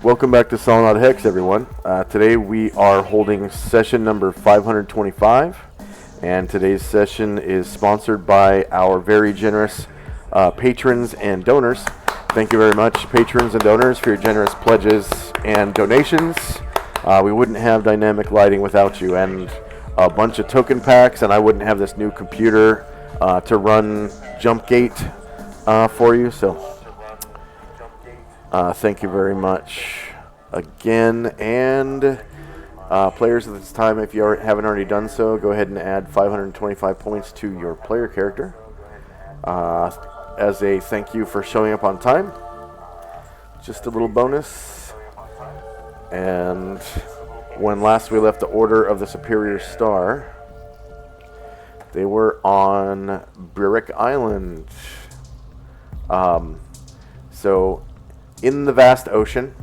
Welcome back to Solynod Hex, everyone. Today we are holding session number 525, and today's session is sponsored by our very generous patrons and donors. Thank you very much, patrons and donors, for your generous pledges and donations. We wouldn't have dynamic lighting without you, and a bunch of token packs, and I wouldn't have this new computer to run JumpGate for you, so thank you very much again. And players at this time, if you haven't already done so, go ahead and add 525 points to your player character as a thank you for showing up on time. Just a little bonus. And when last we left the Order of the Superior Star, they were on Brick Island. So in the vast ocean,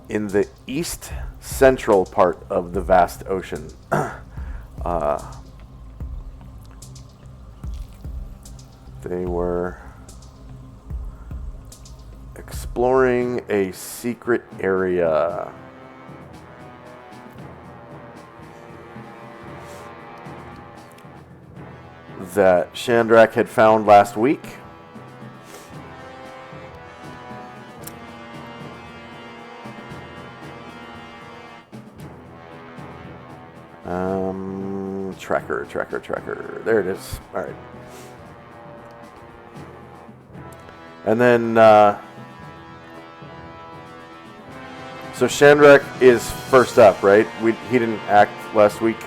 in the east central part of the vast ocean, they were exploring a secret area. That Chandrak had found last week. Tracker. There it is. All right. And then, so Chandrak is first up, right? He didn't act last week.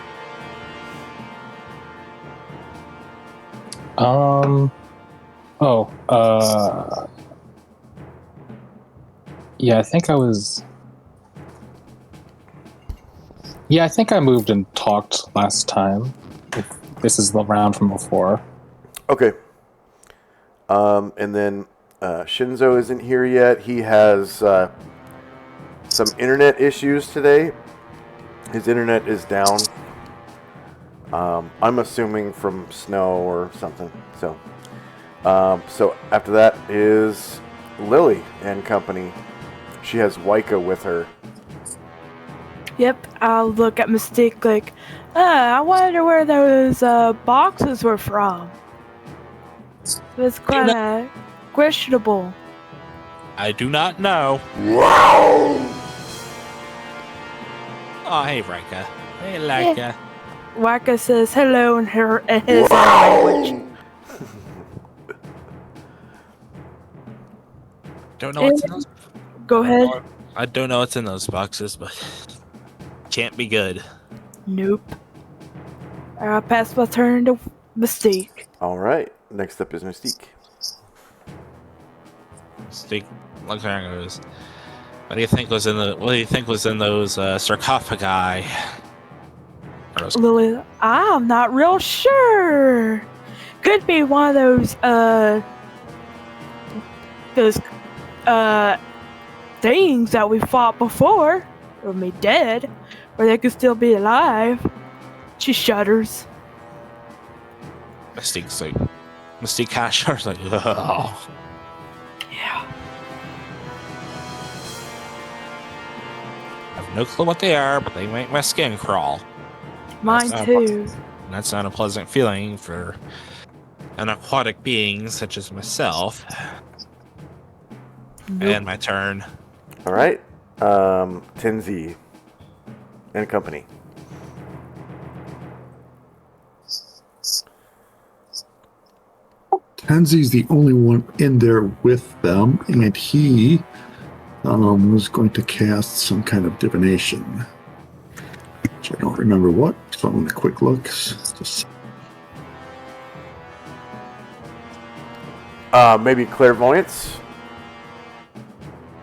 Yeah, I think I was... Yeah, I think I moved and talked last time. If this is the round from before. Okay. And then Shinzo isn't here yet. He has some internet issues today. His internet is down. I'm assuming from snow or something. So after that is Lily and company. She has Waika with her. Yep, I'll look at Mystique like, I wonder where those boxes were from. It's kind of questionable. I do not know. Wow! Oh, hey, Rika. Hey, Laika. Yeah. Waka says hello in his language. Don't know what's in those. Go ahead. I don't know what's in those boxes, but can't be good. Nope. I'll pass my turn to Mystique. All right. Next up is Mystique. Mystique looks around and goes, What do you think was in those sarcophagi? Lily, I'm not real sure. Could be one of those things that we fought before, or me dead, or they could still be alive. She shudders. Mystique cash shudders like, oh. Yeah. I have no clue what they are, but they make my skin crawl. Mine too. That's not a pleasant feeling for an aquatic being such as myself. Nope. And my turn. All right. Tenzi and company. Tenzi's the only one in there with them, and he was going to cast some kind of divination. Which I don't remember what, so I'm going to quick look. Maybe clairvoyance?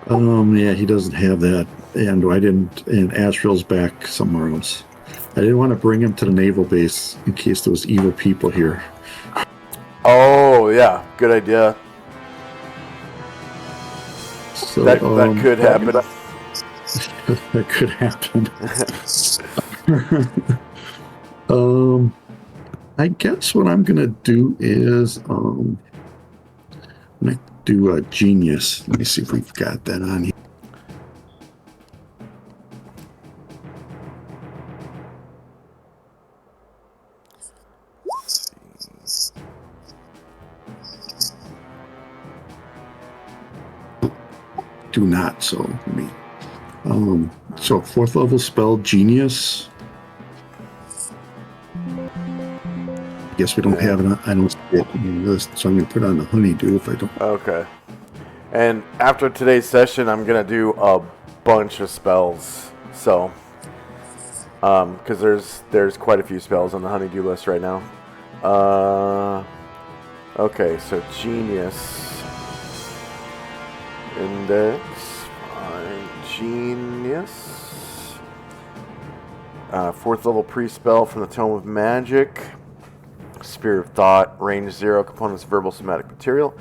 Yeah, he doesn't have that, and Asriel's back somewhere else. I didn't want to bring him to the naval base in case there was evil people here. Oh, yeah. Good idea. So, that could happen. That could happen. I guess what I'm going to do is I'm going to do a genius. Let me see if we've got that on here. do not. So let me. So 4th level spell, Genius. I guess we don't have it. I don't see it in the list, so I'm going to put on the Honeydew if I don't. Okay. And after today's session, I'm gonna do a bunch of spells. So, because there's quite a few spells on the Honeydew list right now. Okay, so Genius. Index. Fine. Genius. 4th level pre-spell from the Tome of Magic. Spear of Thought. Range 0. Components verbal somatic material.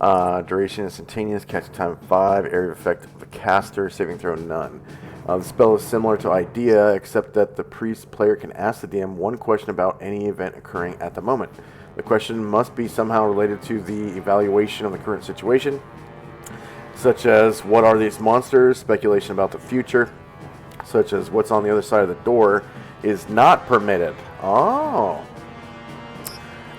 Duration instantaneous. Casting time 5. Area of effect of the caster. Saving throw none. The spell is similar to Idea, except that the priest player can ask the DM one question about any event occurring at the moment. The question must be somehow related to the evaluation of the current situation, such as what are these monsters, speculation about the future, such as what's on the other side of the door, is not permitted. Oh.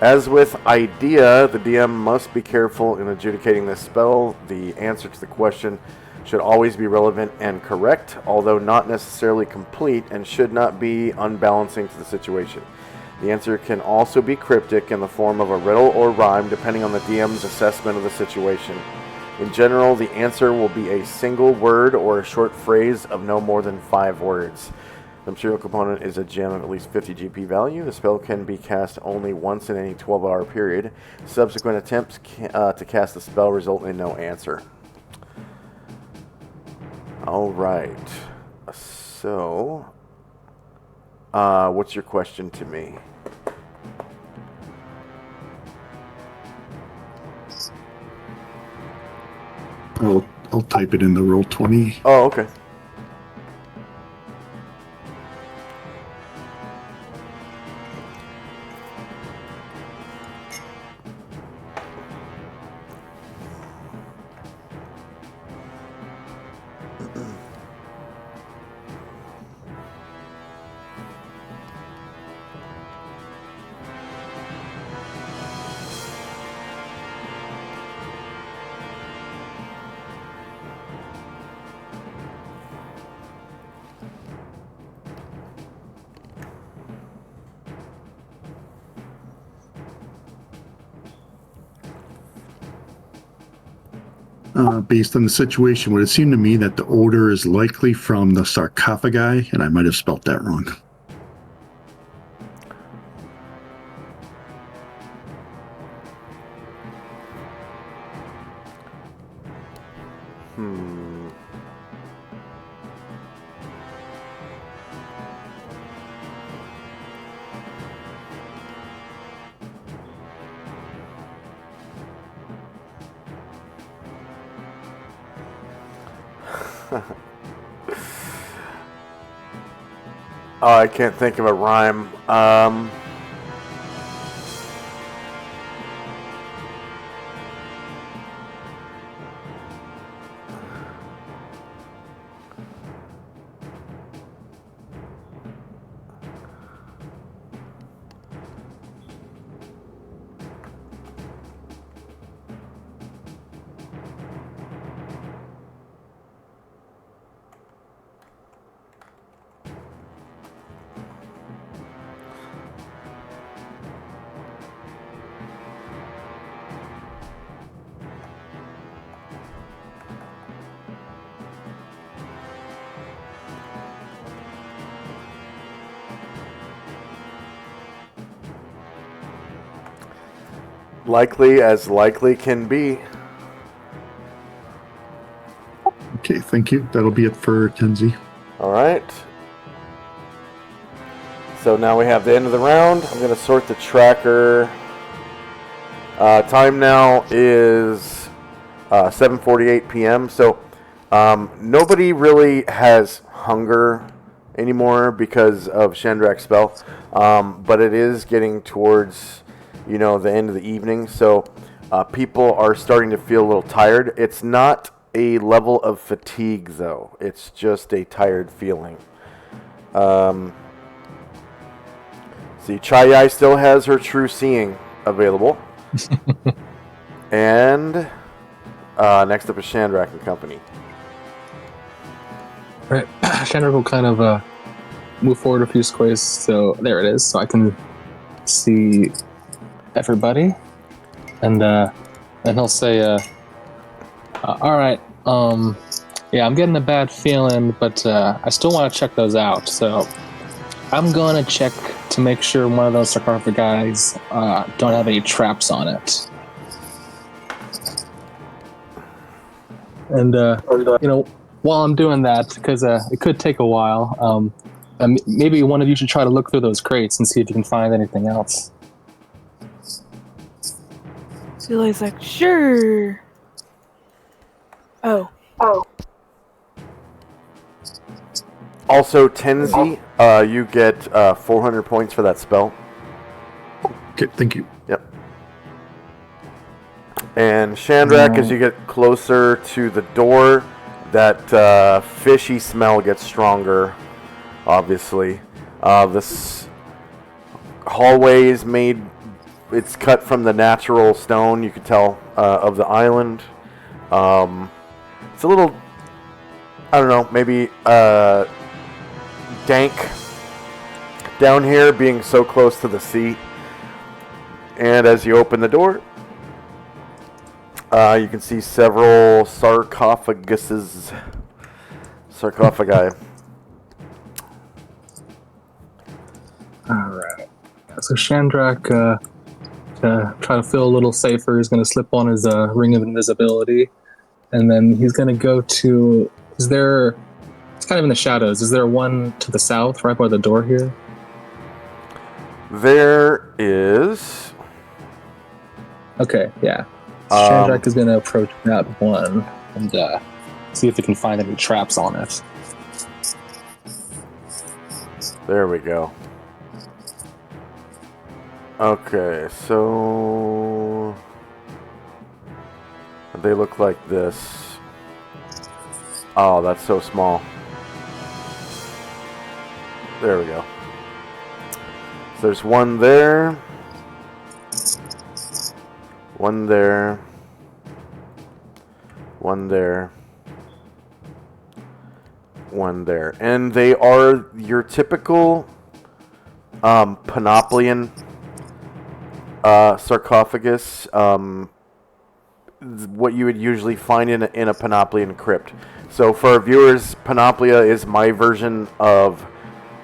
As with Idea, the DM must be careful in adjudicating this spell. The answer to the question should always be relevant and correct, although not necessarily complete, and should not be unbalancing to the situation. The answer can also be cryptic in the form of a riddle or rhyme, depending on the DM's assessment of the situation. In general, the answer will be a single word or a short phrase of no more than 5 words. The material component is a gem of at least 50 GP value. The spell can be cast only once in any 12-hour period. Subsequent attempts to cast the spell result in no answer. All right. So, what's your question to me? I'll type it in the Roll20. Oh, okay. Based on the situation, would it seem to me that the odor is likely from the sarcophagi, and I might have spelt that wrong. Oh, I can't think of a rhyme. Likely as likely can be. Okay, thank you. That'll be it for Tenzi. All right. So now we have the end of the round. I'm going to sort the tracker. Time now is 7:48 p.m. So nobody really has hunger anymore because of Shandrak's spell. But it is getting towards, the end of the evening. So people are starting to feel a little tired. It's not a level of fatigue, though. It's just a tired feeling. See, Chai still has her true seeing available. And next up is Shandrak and company. Right. Shandor will kind of move forward a few squares. So there it is. So I can see everybody, and he'll say, "All right, yeah, I'm getting a bad feeling, but I still want to check those out. So I'm gonna check to make sure one of those sarcophagi don't have any traps on it." And while I'm doing that, because it could take a while, maybe one of you should try to look through those crates and see if you can find anything else. Zulai's like, sure. Oh. Also, Tenzi, you get 400 points for that spell. Okay, thank you. Yep. And Shandrak, as you get closer to the door, that fishy smell gets stronger, obviously. This hallway is made, it's cut from the natural stone, you could tell, of the island. It's a little, I don't know, maybe dank down here, being so close to the sea. And as you open the door, you can see several sarcophagi. Alright. So Shandrak, to try to feel a little safer, is going to slip on his ring of invisibility. And then he's going to go to... It's kind of in the shadows. Is there one to the south, right by the door here? There is... Okay, yeah. So Shandrak is going to approach that one and see if he can find any traps on it. There we go. Okay, so... they look like this. Oh, that's so small. There we go. So there's one there. One there. One there. One there. And they are your typical Panoplian sarcophagus. What you would usually find in a Panoplian crypt. So for our viewers, Panoplia is my version of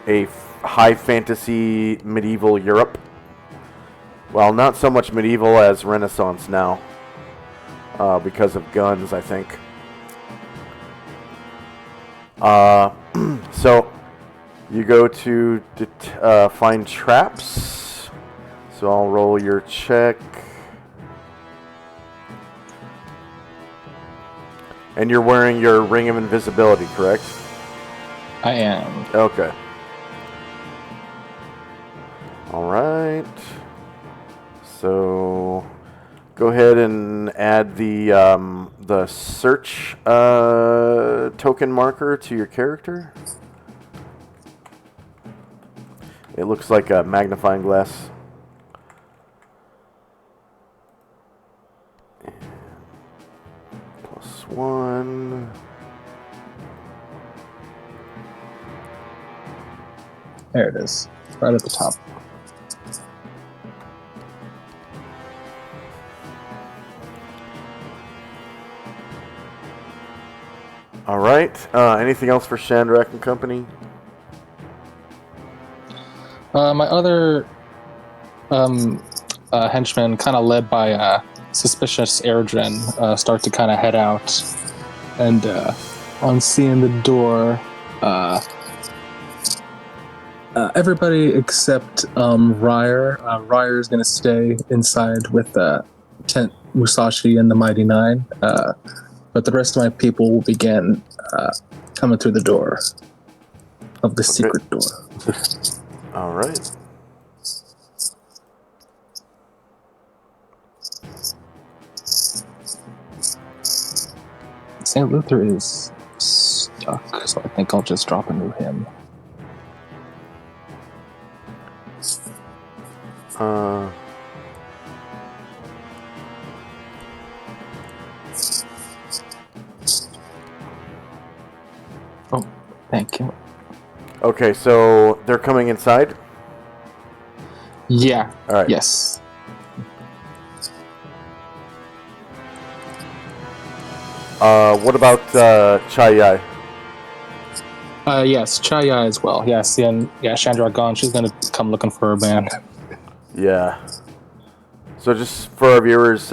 a high fantasy medieval Europe. Well, not so much medieval as Renaissance now, because of guns, I think. So you go to find traps. So I'll roll your check. And you're wearing your ring of invisibility, correct? I am. Okay. All right. So go ahead and add the search token marker to your character. It looks like a magnifying glass. One. There it is, right at the top. All right. Anything else for Shandrak and company? My other henchmen, kind of led by suspicious Airdren, start to kind of head out, and on seeing the door, everybody except Ryer. Ryer is going to stay inside with Tent Musashi and the Mighty Nine, but the rest of my people will begin coming through the door of the secret door. All right. St. Luther is stuck, so I think I'll just drop into him. Thank you. Okay, so they're coming inside? Yeah. All right. Yes. What about Chai Yai? Yes, Chaya as well. Yeah, seeing Chandra gone, she's gonna come looking for her man. Yeah. So just for our viewers,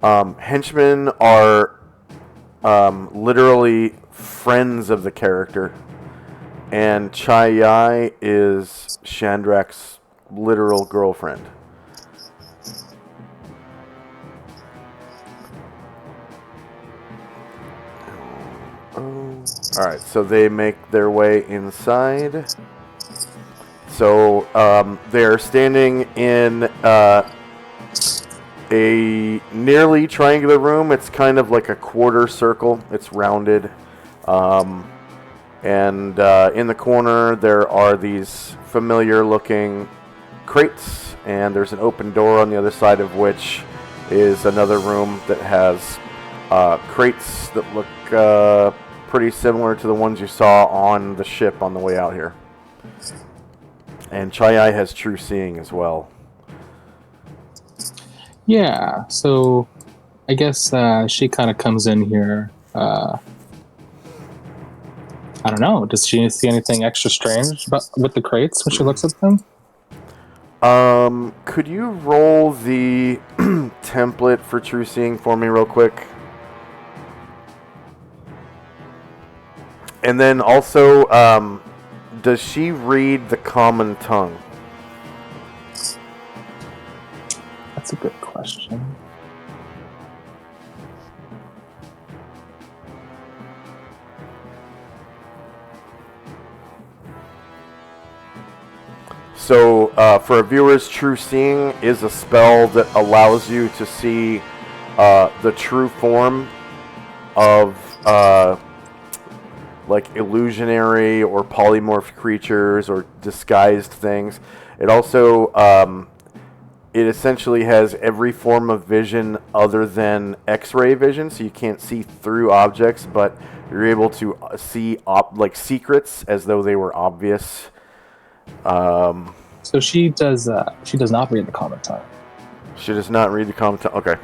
henchmen are literally friends of the character, and Chai Yai is Chandrak's literal girlfriend. Alright, so they make their way inside. So they're standing in a nearly triangular room. It's kind of like a quarter circle. It's rounded. And in the corner there are these familiar looking crates, and there's an open door on the other side of which is another room that has crates that look pretty similar to the ones you saw on the ship on the way out here. And Chai has true seeing as well. Yeah, so I guess she kind of comes in here. I don't know. Does she see anything extra strange with the crates when she looks at them? Could you roll the template for true seeing for me real quick? And then also, does she read the common tongue? That's a good question. So, for our viewers, True Seeing is a spell that allows you to see the true form of like illusionary or polymorphed creatures or disguised things. It also it essentially has every form of vision other than X-ray vision, so you can't see through objects, but you're able to see like secrets as though they were obvious. So she does not read the common tongue. She does not read the common tongue. Okay.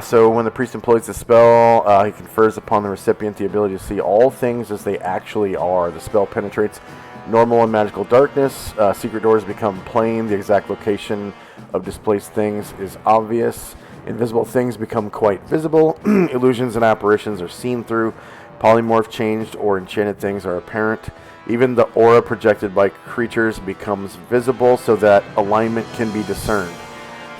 So when the priest employs the spell, he confers upon the recipient the ability to see all things as they actually are. The spell penetrates normal and magical darkness. Secret doors become plain. The exact location of displaced things is obvious. Invisible things become quite visible. Illusions and apparitions are seen through. Polymorph, changed, or enchanted things are apparent. Even the aura projected by creatures becomes visible so that alignment can be discerned.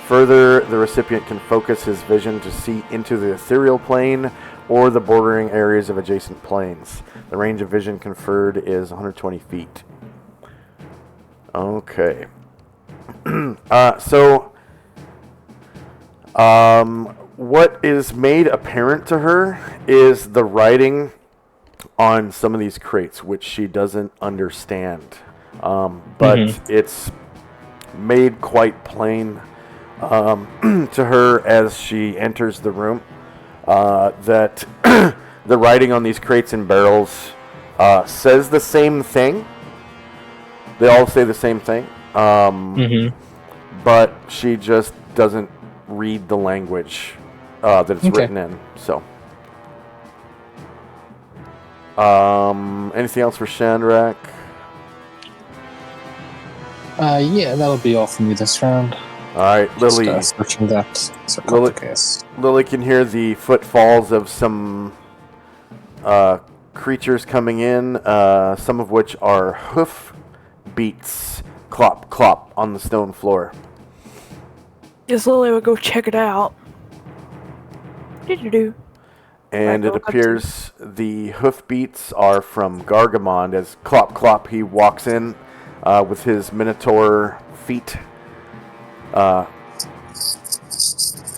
Further, the recipient can focus his vision to see into the ethereal plane or the bordering areas of adjacent planes. The range of vision conferred is 120 feet. Okay. What is made apparent to her is the writing on some of these crates, which she doesn't understand. But it's made quite plain to her as she enters the room that the writing on these crates and barrels says the same thing. They all say the same thing. But she just doesn't read the language that it's written in. So, anything else for Chandrak? Yeah, that'll be all from you this round. All right, Lily. Just, searching that sarcophagus. Lily can hear the footfalls of some creatures coming in, some of which are hoof beats, clop, clop, on the stone floor. Yes, Lily would go check it out. What did you do? And it appears the hoof beats are from Gargamond. As clop, clop, he walks in with his minotaur feet.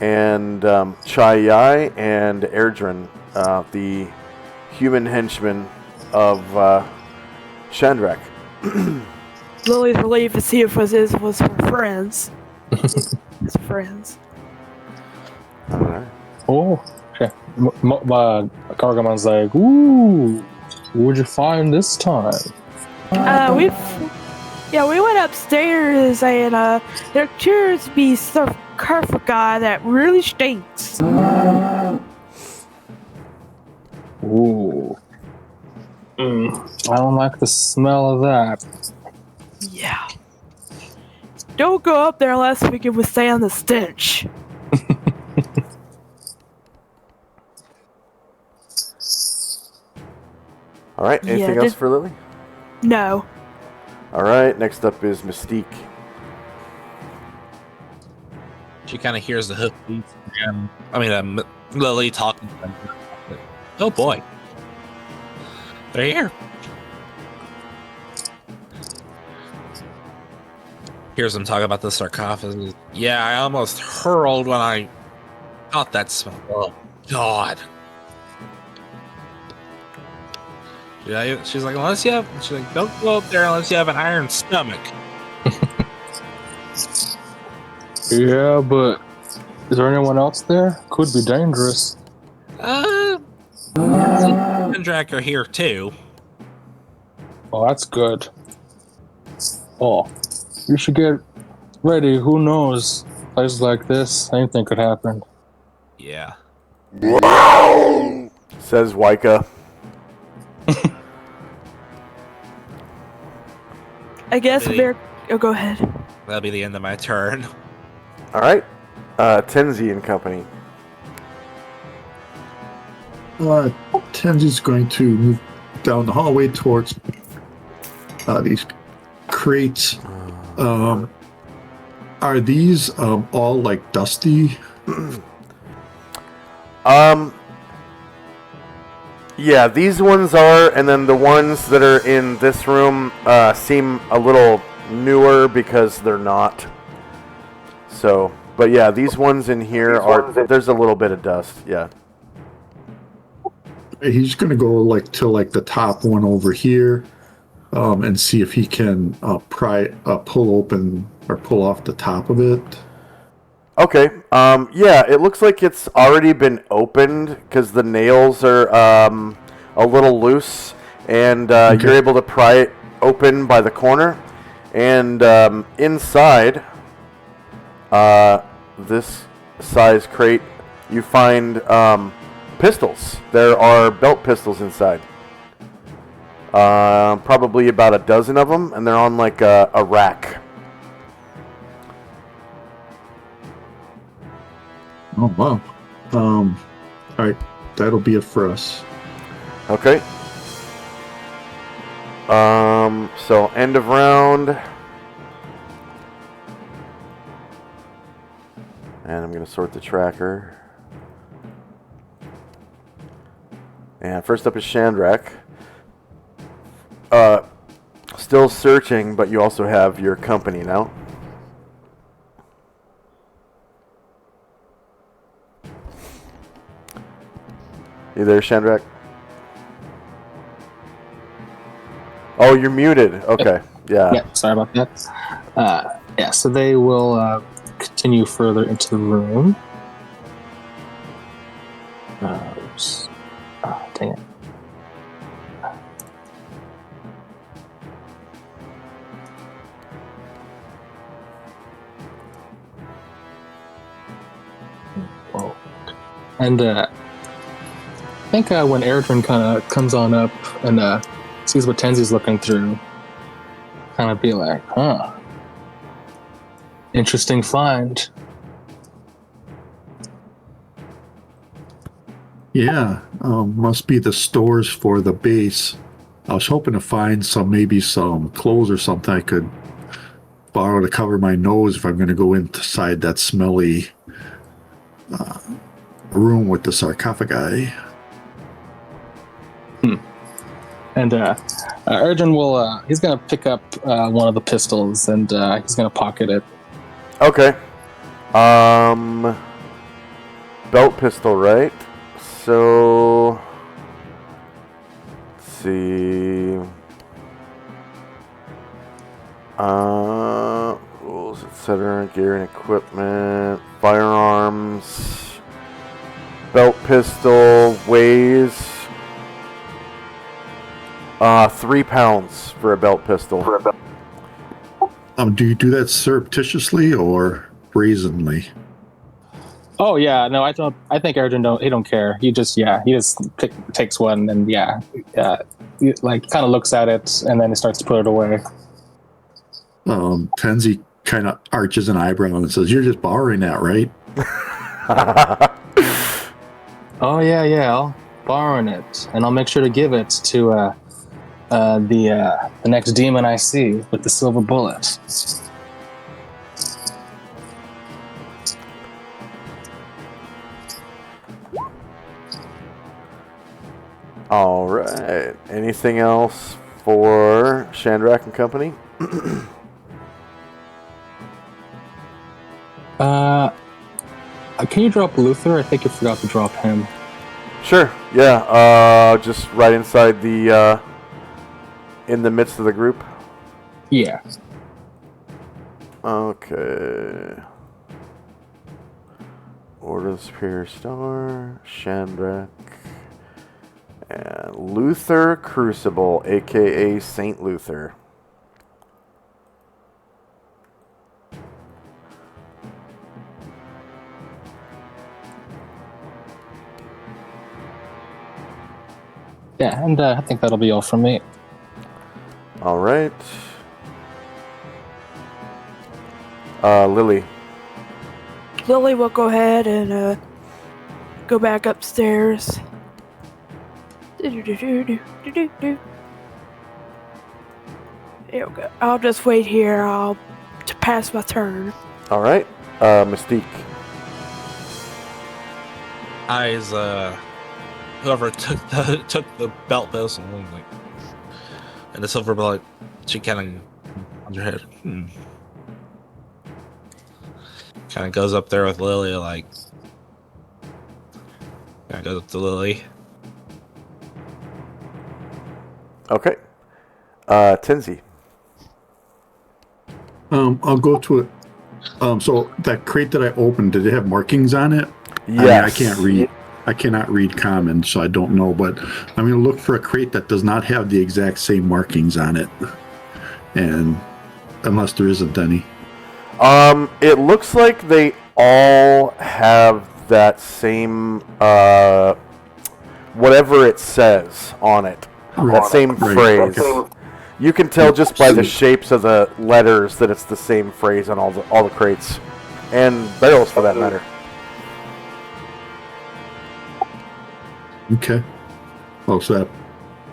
And Chai Yai and Erdrin, the human henchman of Chandrak. Lily's relieved to see if it was her friends. His friends. All right. Oh, Okay. Gargamon's like, ooh, what'd you find this time? We went upstairs and there appears to be sarcophagi that really stinks. Ooh. I don't like the smell of that. Yeah. Don't go up there unless we can withstand the stench. All right. Anything else for Lily? No. All right. Next up is Mystique. She kind of hears the hoofbeats again. Lily talking. Oh boy, they're here. Hears them talk about the sarcophagus. Yeah, I almost hurled when I got that smell. Oh God. Yeah, she's like, she's like, don't go up there unless you have an iron stomach. Yeah, but is there anyone else there? Could be dangerous. Kendrak are here too. Oh, that's good. Oh, you should get ready. Who knows? Places like this, anything could happen. Yeah. Says Waika. I guess they're... Oh, go ahead. That'll be the end of my turn. All right. Tenzi and company. Tenzi's going to move down the hallway towards these crates. Are these all like dusty? Yeah, these ones are, and then the ones that are in this room seem a little newer because they're not. So, but yeah, these ones in here there's a little bit of dust, yeah. He's going to go to the top one over here and see if he can pull open or pull off the top of it. Okay. Yeah, it looks like it's already been opened because the nails are a little loose, and you're able to pry it open by the corner. And inside this size crate, you find pistols. There are belt pistols inside. Probably about a dozen of them, and they're on like a rack. Oh, wow. All right. That'll be it for us. Okay. So end of round. And I'm going to sort the tracker. And first up is Shandrak. Still searching, but you also have your company now. You there, Shandrak? Oh, you're muted. Okay. Yeah. Yeah, sorry about that. Yeah, so they will continue further into the room. Oops. Oh, dang it. Whoa. And I think when Erdrin kind of comes on up and sees what Tenzi's looking through, kind of be like, huh. Interesting find. Yeah, must be the stores for the base. I was hoping to find maybe some clothes or something I could borrow to cover my nose if I'm going to go inside that smelly room with the sarcophagi. And Erdrin will, he's going to pick up one of the pistols and he's going to pocket it. Okay. Belt pistol, right? So, let's see. Rules, etc. Gear and equipment, firearms. belt pistol weighs 3 pounds for a belt pistol. Do you do that surreptitiously or brazenly? Oh yeah, no, I don't. I think Arjun don't care. He just takes one and he, like kind of looks at it and then he starts to put it away. Tenzi kind of arches an eyebrow and says, "You're just borrowing that, right?" Oh yeah, I'll borrow it and I'll make sure to give it to the next demon I see with the silver bullet. All right. Anything else for Shandrak and company? Can you drop Luther? I think you forgot to drop him. Sure. Yeah. Just right inside the in the midst of the group. Yeah. Okay. Order of the Superior Star, Shandrak, and Luther Crucible, aka Saint Luther. Yeah, and I think that'll be all from me. All right. Lily. Lily will go ahead and go back upstairs. Here we go. I'll just wait here. To pass my turn. All right. Mystique. Eyes, whoever took the belt pistol, like, and the silver bullet, she kind of on her head. Kind of goes up there with Lily, like, kind of goes up to Lily. Okay. Tenzi. I'll go to it. So that crate that I opened, did it have markings on it? Yes. I can't read. I cannot read common, so I don't know. But I'm going to look for a crate that does not have the exact same markings on it, and unless there isn't any. It looks like they all have that same whatever it says on it. Right. That same phrase. Okay. You can tell just by the shapes of the letters that it's the same phrase on all the crates and barrels for that matter. Okay. Oh, so that.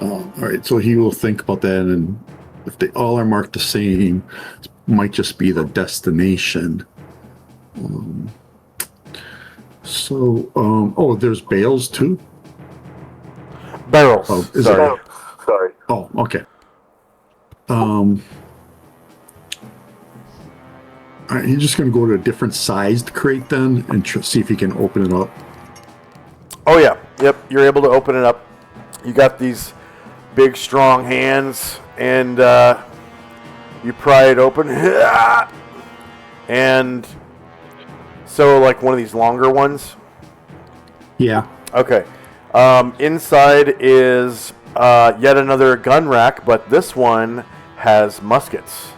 All right. So he will think about that, and if they all are marked the same, it might just be the destination. There's bales too. Barrels. Oh, Sorry. Sorry. Oh, okay. All right, he's just going to go to a different sized crate then and see if he can open it up. Oh yeah. Yep. You're able to open it up. You got these big, strong hands, and you pry it open. And so, like one of these longer ones. Yeah. Okay. Inside is yet another gun rack, but this one has muskets.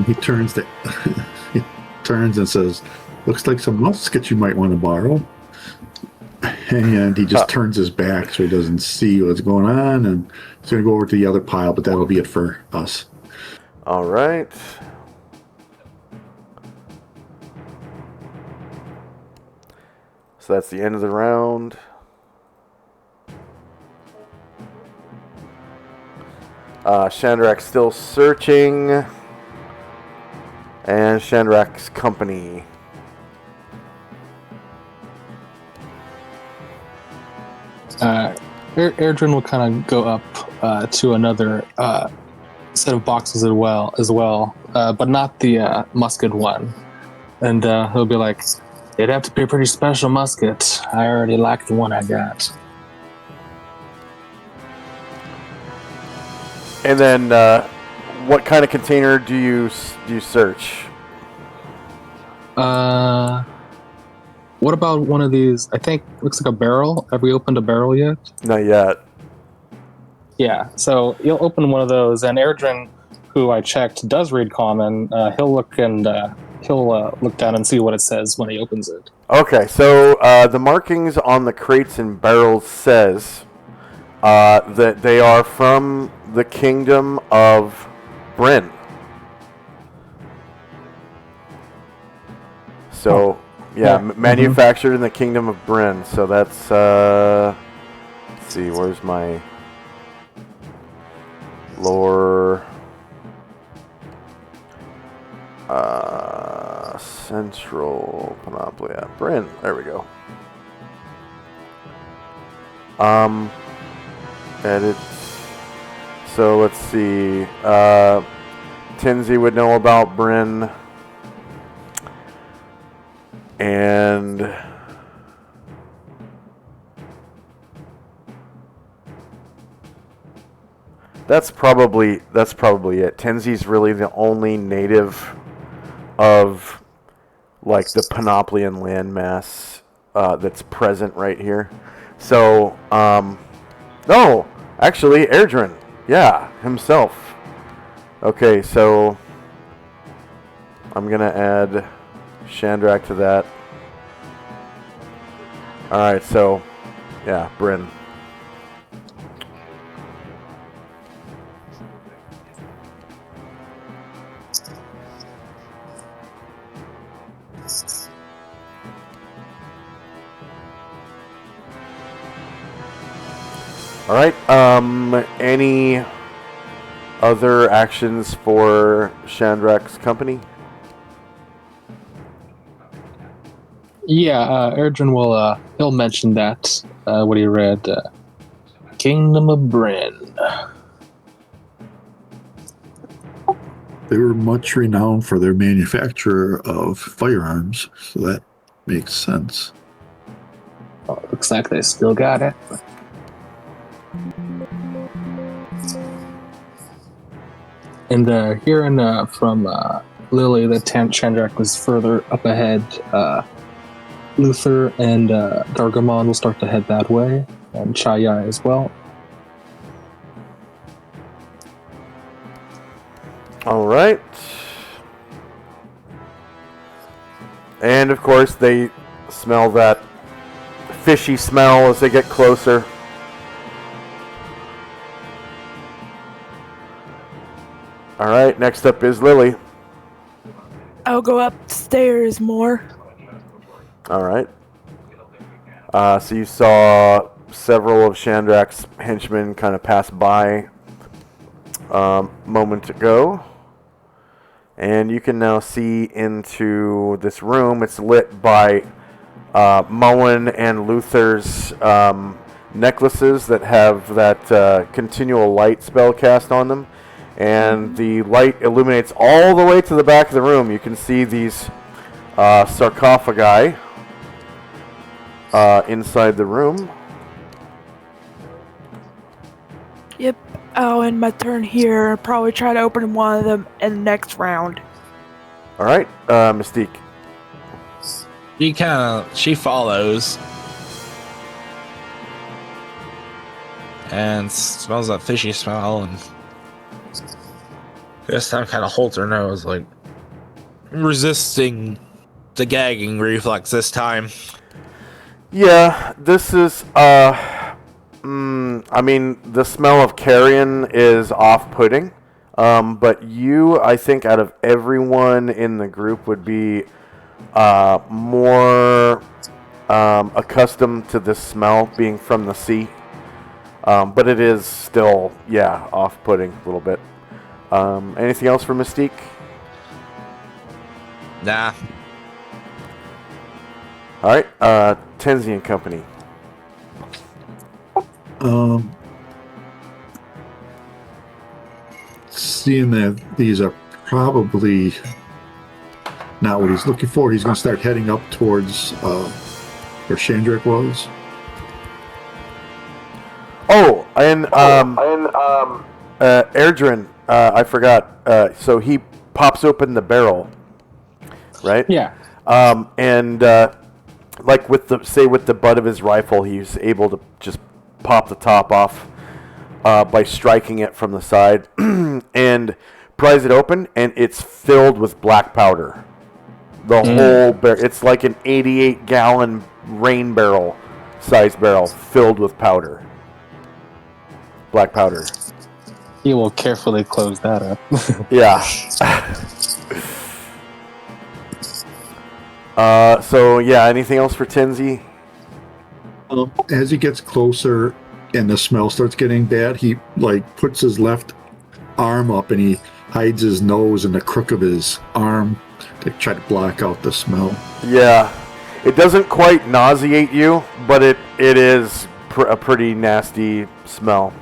He turns he turns and says, "Looks like some muskets you might want to borrow." And he just turns his back so he doesn't see what's going on, and he's going to go over to the other pile, but that'll be it for us. All right. So that's the end of the round. Shandrak's still searching. And Shandrak's company. Erdrin will kind of go up to another set of boxes as well, but not the musket one. And he'll be like, "It'd have to be a pretty special musket. I already like the one I got." And then, what kind of container do you search? What about one of these? I think looks like a barrel. Have we opened a barrel yet? Not yet. Yeah. So you'll open one of those, and Erdrin, who I checked does read common. He'll look and he'll look down and see what it says when he opens it. Okay, so the markings on the crates and barrels says that they are from the kingdom of Bryn. So, yeah, manufactured in the kingdom of Bryn. So that's, let's see, where's my lore? Central Panoplia. Bryn. There we go. Edit. So let's see. Tinsy would know about Bryn. And that's probably it. Tenzi's really the only native of like the Panoplian landmass that's present right here. So no, actually Erdrin, yeah, himself. Okay, so I'm gonna add Shandrak to that. Alright, so yeah, Bryn. Alright, any other actions for Shandrak's company? Yeah, Erdrin will he'll mention that what he read, Kingdom of Bryn. They were much renowned for their manufacture of firearms, so that makes sense. Oh, looks like they still got it. And hearing from Lily that Chandrak was further up ahead, Luther and Gargamon will start to head that way, and Chaya as well. All right. And of course, they smell that fishy smell as they get closer. All right, next up is Lily. I'll go upstairs more. All right. So you saw several of Shandrak's henchmen kind of pass by moment ago. And you can now see into this room. It's lit by Moen and Luther's necklaces that have that continual light spell cast on them. And the light illuminates all the way to the back of the room. You can see these sarcophagi inside the room. Yep, I'll end my turn here. I'll probably try to open one of them in the next round. All right, Mystique. She follows and smells that fishy smell, and this time kind of holds her nose, like resisting the gagging reflex this time. Yeah, this is I mean, the smell of carrion is off-putting, but you, I think, out of everyone in the group, would be more accustomed to this smell being from the sea. But it is still, yeah, off-putting a little bit. Anything else for Mystique? Nah. All right, Tenzi and Company. Seeing that these are probably not what he's looking for, he's going to start heading up towards where Shandrak was. Oh, and Erdrin, I forgot. So he pops open the barrel, right? Yeah. And like with the butt of his rifle, he's able to just pop the top off by striking it from the side and prise it open, and it's filled with black powder. The whole barrel. It's like an 88-gallon rain barrel size barrel filled with powder. Black powder. He will carefully close that up. Yeah. So yeah, anything else for Tenzi? As he gets closer and the smell starts getting bad, he puts his left arm up and he hides his nose in the crook of his arm to try to block out the smell. Yeah. It doesn't quite nauseate you, but it is a pretty nasty smell.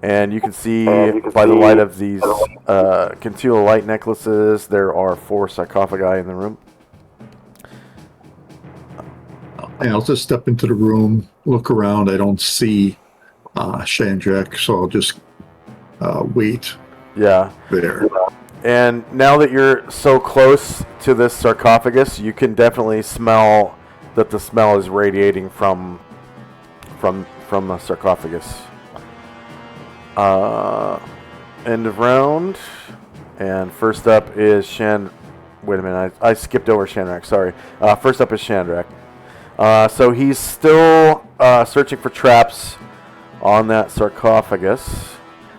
And you can see by the light of these Cantula light necklaces, there are 4 sarcophagi in the room. And I'll just step into the room, look around. I don't see Shandrak, so I'll just wait. Yeah. There. And now that you're so close to this sarcophagus, you can definitely smell that the smell is radiating from the sarcophagus. End of round. And first up is Wait a minute, I skipped over Shandrak, sorry. First up is Shandrak. So he's still searching for traps on that sarcophagus.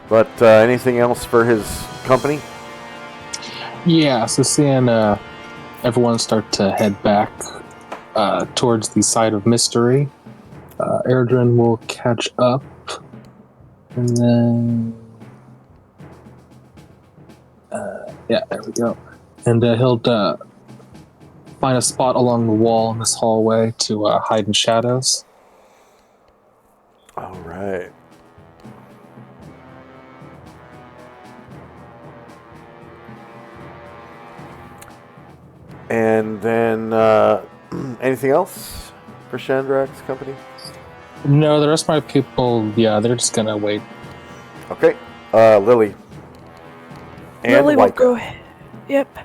But anything else for his company? Yeah, so seeing everyone start to head back towards the site of mystery, Erdrin will catch up, and then yeah, there we go. And he'll find a spot along the wall in this hallway to hide in shadows. All right. And then anything else for Shandrak's company? No, the rest of my people, yeah, they're just gonna wait. Okay. Lily. And Lily will Wyka. go ahead. Yep.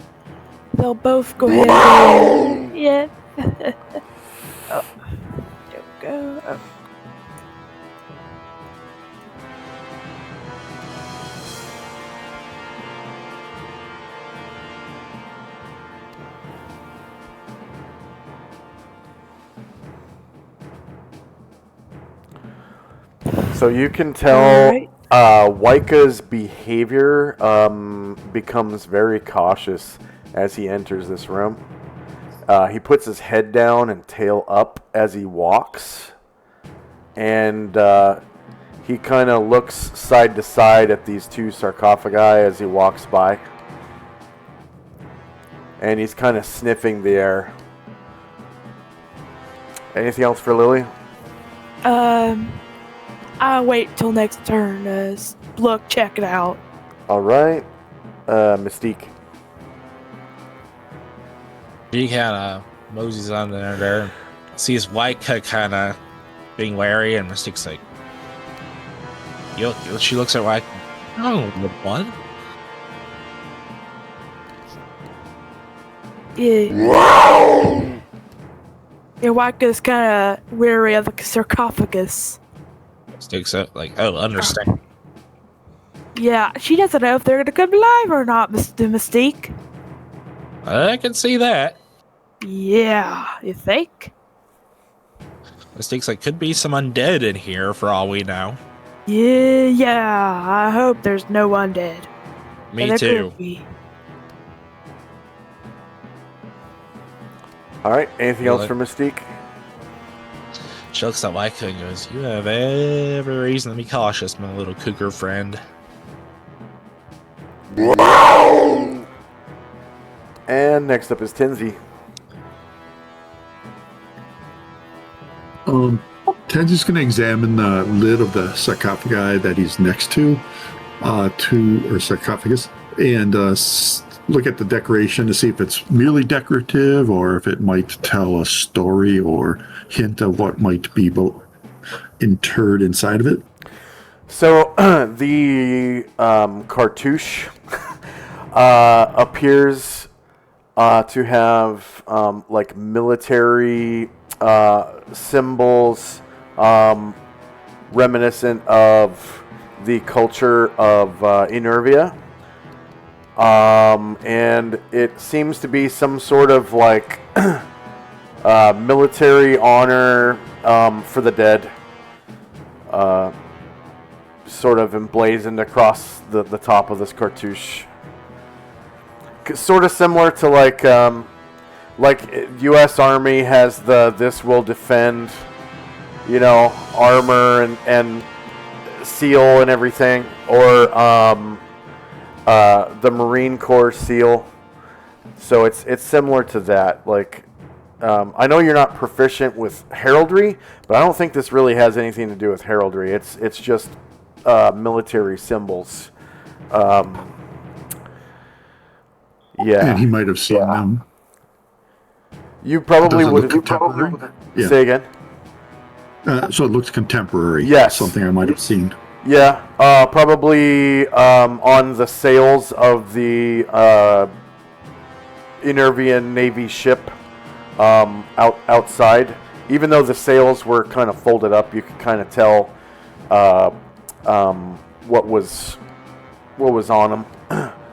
They'll both go ahead. Yep. Oh. Don't go. Oh. So you can tell Alright. Wyka's behavior becomes very cautious as he enters this room. He puts his head down and tail up as he walks. And he kind of looks side to side at these 2 sarcophagi as he walks by. And he's kind of sniffing the air. Anything else for Lily? I'll wait till next turn. Look, check it out. All right. Mystique. He kind of moseys on there, sees Wyka kind of being wary, and Mystique's like, she looks at Wyka. Oh, what? Yeah. Yeah, Wyka's kind of wary of the sarcophagus. Sticks up, like, oh, understand. Yeah, she doesn't know if they're gonna come alive or not, Mr. Mystique. I can see that. Yeah, you think? Mystique's like, could be some undead in here for all we know. Yeah, I hope there's no undead. Me But there too. could be. All right. Anything else Lily. for Mystique? She looks at Wyka and goes, you have every reason to be cautious, my little cougar friend. And next up is Tenzi. Tenzi's going to examine the lid of the sarcophagi that he's next to or sarcophagus, and look at the decoration to see if it's merely decorative or if it might tell a story or hint of what might be interred inside of it. So the cartouche appears to have like military symbols reminiscent of the culture of Enervia. And it seems to be some sort of like military honor for the dead, sort of emblazoned across the top of this cartouche. Sort of similar to like U.S. Army has the "This will defend," armor and seal and everything, or the Marine Corps seal. So it's similar to that. Like, I know you're not proficient with heraldry, but I don't think this really has anything to do with heraldry. It's just military symbols. Yeah. And he might have seen them. You probably Does it would look have. contemporary? Yeah. Say again. So it looks contemporary. Yes. Something I might have seen. Yeah, probably on the sails of the Enervian Navy ship outside. Even though the sails were kind of folded up, you could kind of tell what was on them.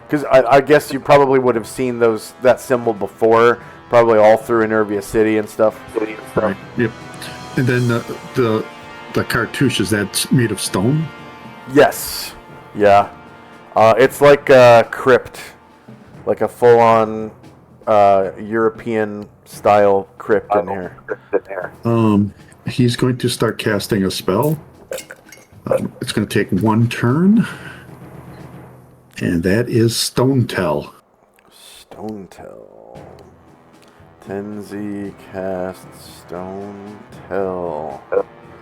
Because I guess you probably would have seen that symbol before, probably all through Enervia City and stuff. Right. Yep. And then the cartouche, is that made of stone? Yes. Yeah. It's like a crypt, like a full-on European style crypt in here. He's going to start casting a spell. It's going to take one turn. And that is Stone Tell. Stone Tell. Tenzi casts Stone Tell.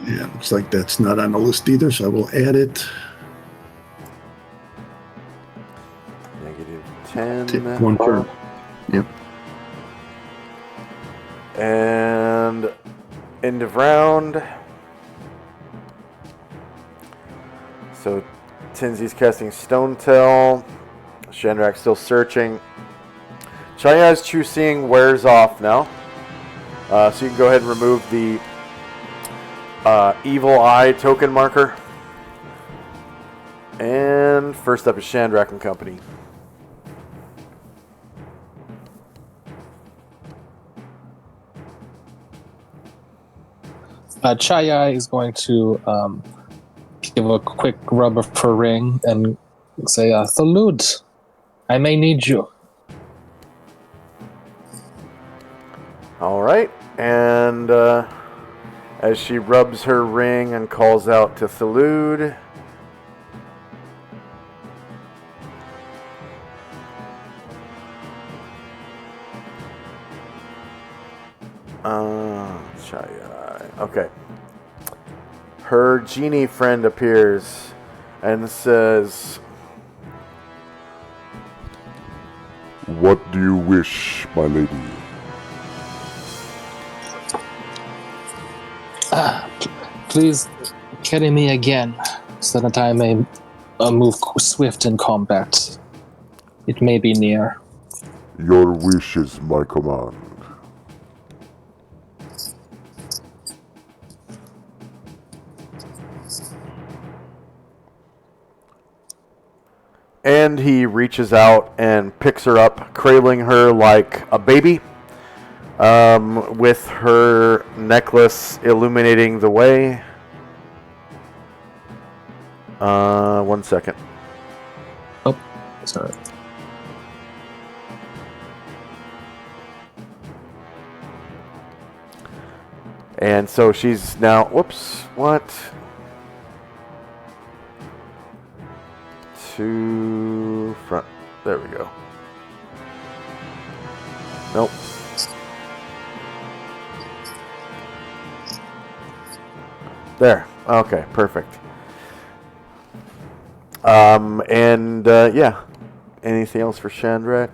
Yeah, looks like that's not on the list either, so I will add it. -10. Take one turn. Yep. And end of round. So Tenzi's casting Stone Tell. Shandrak's still searching. Chaya's True Seeing wears off now. So you can go ahead and remove the Evil Eye token marker. And first up is Shandrak and Company. Chaya is going to give a quick rub of her ring and say, Solynod, I may need you. All right. And as she rubs her ring and calls out to Solynod, okay. Her genie friend appears and says, "What do you wish, my lady?" Please carry me again, so that I may move swift in combat. It may be near. Your wish is my command. and he reaches out and picks her up, cradling her like a baby, with her necklace illuminating the way. 1 second. Oh, sorry. And so she's now, whoops, what? To front, there we go. Nope. There, okay, perfect. Yeah, anything else for Shandrak?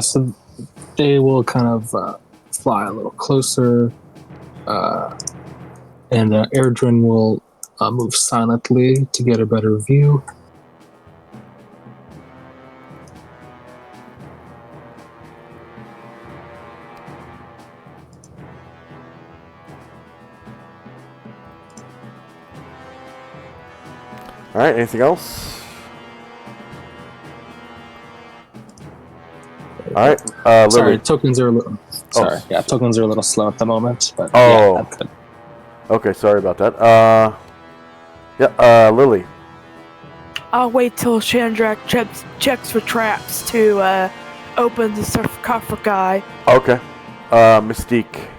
So they will kind of fly a little closer, and Erdrin will move silently to get a better view. All right. Anything else? All right. Sorry, Lily. tokens are a little. Sorry, Oh, yeah, tokens are a little slow at the moment, but Oh. yeah, that's good. Okay. Sorry about that. Lily. I'll wait till Chandrak checks for traps to open the sarcophagi. Okay. Mystique.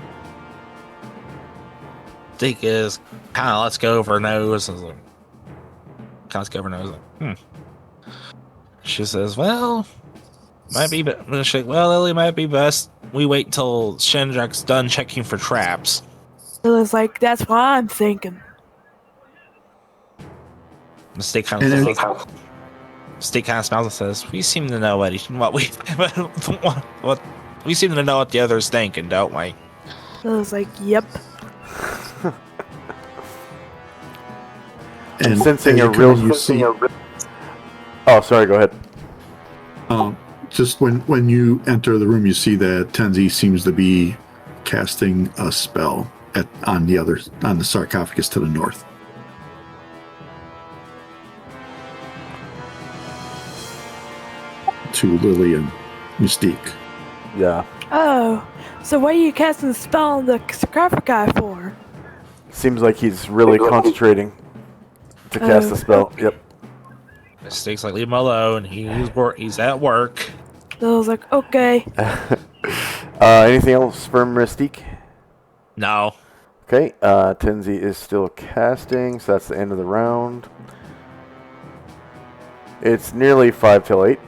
Think is kind of let's go over her nose. Kind of let's go over her nose. She says, "Well, might be, Lily, might be best we wait until Shendrak's done checking for traps." Lily's like, that's what I'm thinking. Mistake kind of smiles and says, "We seem to know what we seem to know what the other's thinking, don't we?" Lily's like, yep. I'm sensing a real. Oh, sorry. Go ahead. Just when you enter the room, you see that Tenzi seems to be casting a spell on the sarcophagus to the north. To Lily and Mystique. Yeah. Oh, so what are you casting the spell on the sarcophagi for? Seems like he's really concentrating to cast the spell. Yep. Mistake's like, leave him alone. He's at work. Lily's like, okay. Anything else for Mystique? No. Okay. Tenzi is still casting, so that's the end of the round. It's nearly 5 till 8.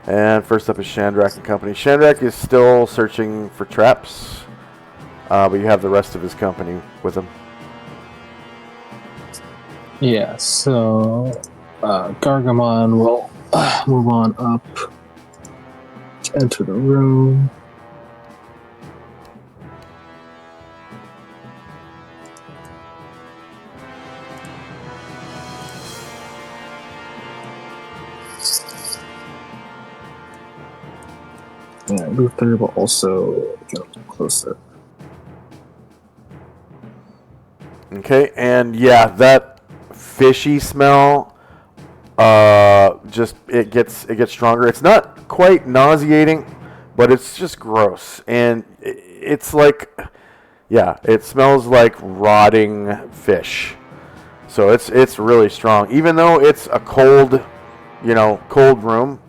And first up is Chandrak and company. Chandrak is still searching for traps, but you have the rest of his company with him. Yeah, so Gargamon will move on up to enter the room. And Luther will also get a little closer. Okay, and yeah, that fishy smell, it gets stronger. It's not quite nauseating, but it's just gross, and it's like, yeah, it smells like rotting fish. So it's really strong, even though it's a cold room.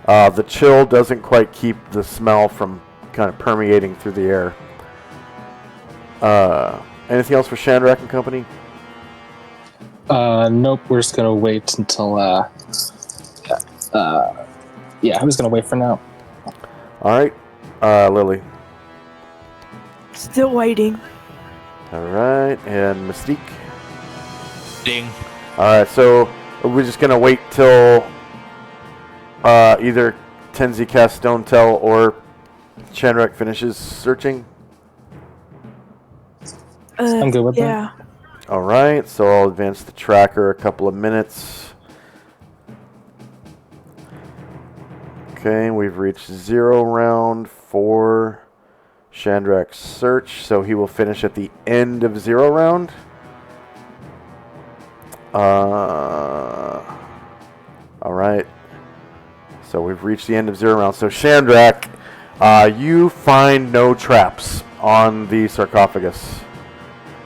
The chill doesn't quite keep the smell from kind of permeating through the air. Anything else for Chandrak and company? Nope, we're just gonna wait until, I'm just gonna wait for now. Alright, Lily. Still waiting. Alright, and Mystique. Ding. Alright, so we're just gonna wait till either Tenzi casts Stone Tell or Chandrak finishes searching. I'm good with that. Yeah. Alright, so I'll advance the tracker a couple of minutes. Okay, we've reached 0 round for Chandrak's search, so he will finish at the end of 0 round. Alright. So we've reached the end of 0 round. So Chandrak, you find no traps on the sarcophagus.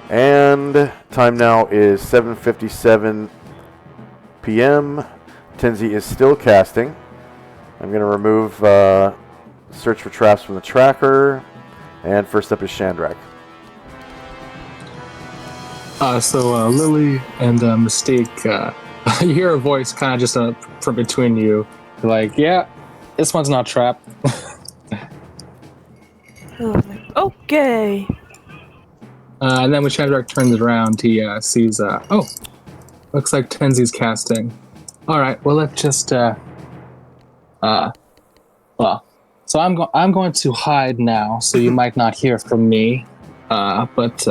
And time now is 7:57 p.m. Tenzi is still casting. I'm going to remove search for traps from the tracker. And first up is Chandrak. So Lily and Mystique, you hear a voice kind of just from between you. Like, yeah, this one's not trapped. Lily's like, okay. And then when Chandrak turns around, he sees, looks like Tenzi's casting. All right, well, let's just, so I'm going to hide now, so you might not hear from me. But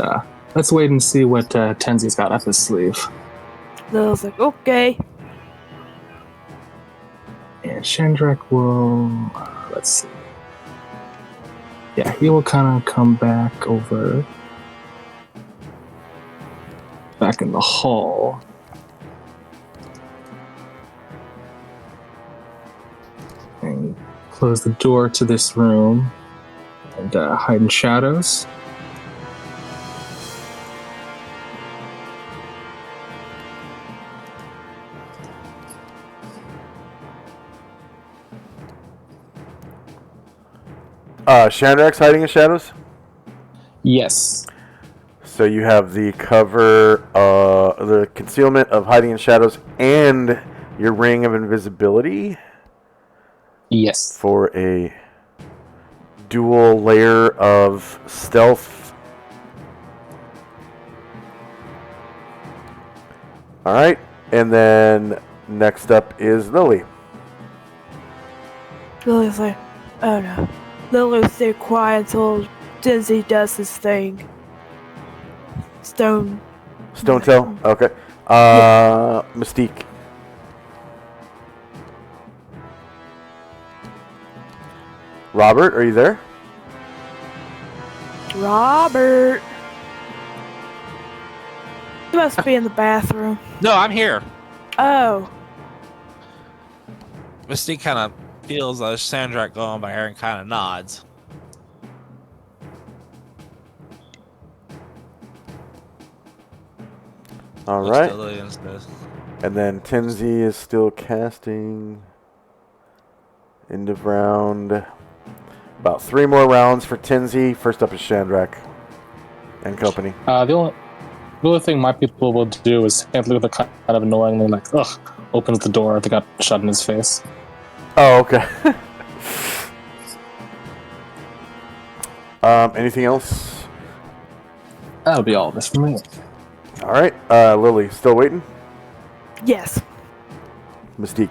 let's wait and see what Tenzi's got up his sleeve. Lily's like, okay. And Chandrak will, let's see. Yeah, he will kind of come back over. back in the hall. And close the door to this room. And hide in shadows. Shandrak's hiding in shadows? Yes. So you have the cover, the concealment of hiding in shadows, and your ring of invisibility Yes. for a dual layer of stealth. All right, and then next up is Lily. Lily's like, oh no. Lily stay quiet until Dizzy does his thing. Stone Tail? Okay. Mystique. Robert, are you there? Robert. He must be in the bathroom. No, I'm here. Oh. Mystique kind of feels Sandrak going by her and kind of nods. All Looks right. to Lily and says, And then Tenzi is still casting. End of round. About 3 more rounds for Tenzi. First up is Shandrak and company. The only thing my people will do is stand look at the kind of annoyingly like, ugh, opens the door that got shut in his face. Oh, okay. Anything else? That'll be all this for me. All right. Lily, still waiting? Yes. Mystique.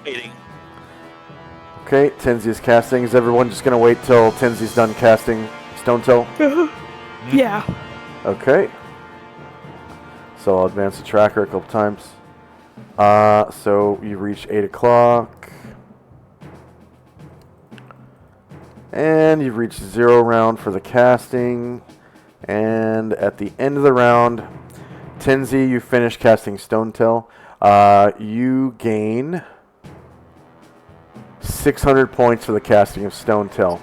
waiting. Okay, Tenzi is casting. Is everyone just going to wait till Tenzi's done casting Stone Tail? Yeah. Okay. So I'll advance the tracker a couple times. So you reach 8 o'clock. And you've reached 0 round for the casting. And at the end of the round, Tenzi, you finish casting Stone Tail. You gain 600 points for the casting of Stone Tail.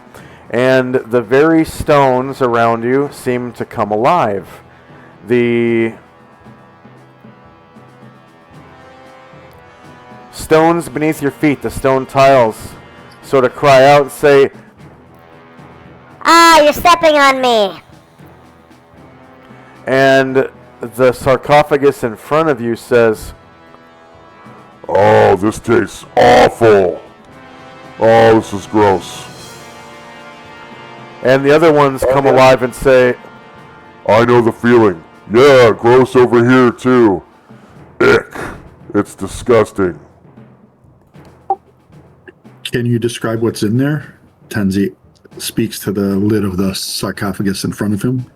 And the very stones around you seem to come alive. The stones beneath your feet, the stone tiles, sort of cry out and say, "Ah, you're stepping on me!" and the sarcophagus in front of you says, Oh, this tastes awful. Oh, this is gross. and the other ones come alive and say, I know the feeling. Yeah, gross over here too. Ick. It's disgusting. Can you describe what's in there? Tenzi speaks to the lid of the sarcophagus in front of him.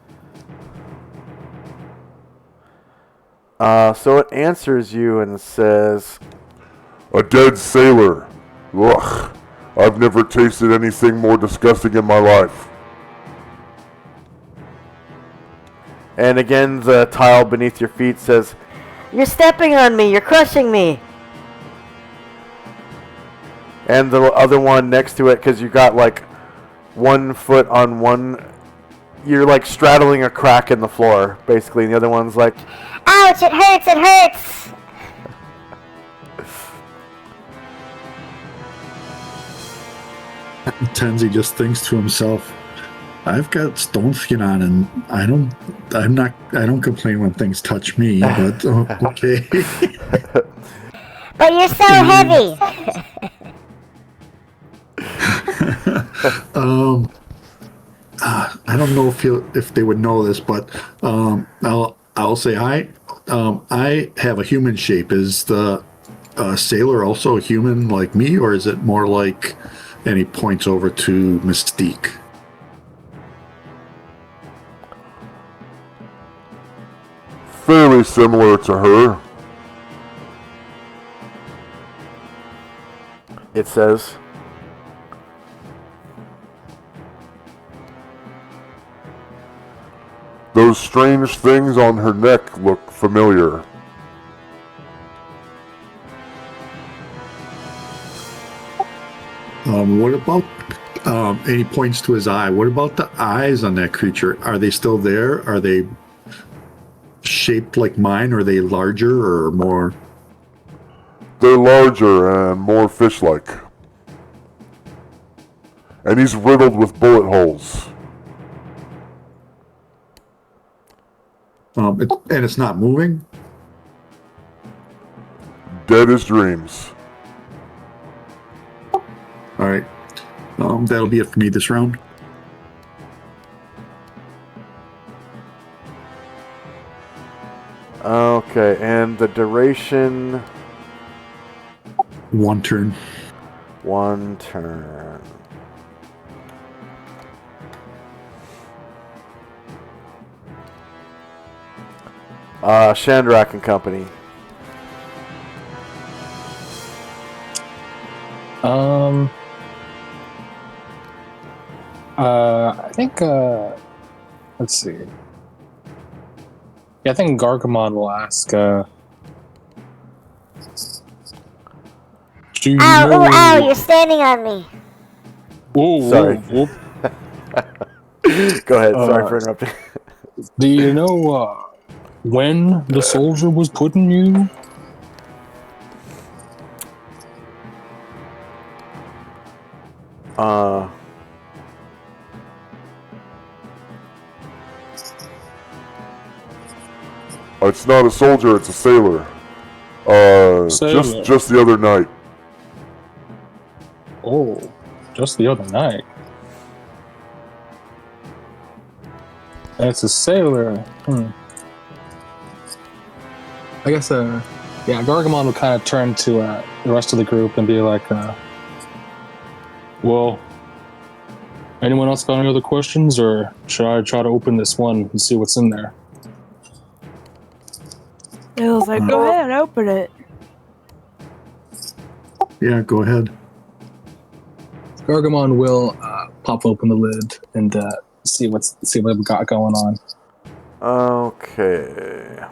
So it answers you and says, A dead sailor. Ugh. I've never tasted anything more disgusting in my life. and again the tile beneath your feet says, You're stepping on me. You're crushing me. and the other one next to it, because you got like 1 foot on one, you're like straddling a crack in the floor, basically, and the other one's like, Ouch! It hurts! It hurts! Tenzi just thinks to himself, I've got stone skin on and I don't complain when things touch me, but okay. But you're so heavy. I don't know if they would know this, but I'll say hi. I have a human shape. Is the sailor also a human like me, or is it more like? And he points over to Mystique. Fairly similar to her. it says, Those strange things on her neck look familiar. What about, and he points to his eye. What about the eyes on that creature? Are they still there? Are they shaped like mine? Are they larger or more? They're larger and more fish-like. And he's riddled with bullet holes. And it's not moving? Dead as dreams. All right. That'll be it for me this round. Okay, and the duration... 1 turn. 1 turn. Shandrak and Company. I think, let's see. Yeah, I think Gargamon will ask, do you Ow, know... ooh, ow, you're standing on me. Whoa, Sorry. whoa, whoa. Go ahead, sorry for interrupting. Do you know, when the soldier was put in you? It's not a soldier, it's a sailor. Sailor. Just the other night. Oh, just the other night. And it's a sailor. I guess, yeah, Gargamon will kind of turn to the rest of the group and be like, well, anyone else got any other questions, or should I try to open this one and see what's in there? It was like, go ahead and open it. Yeah, go ahead. Gargamon will pop open the lid and see what we got going on. Okay.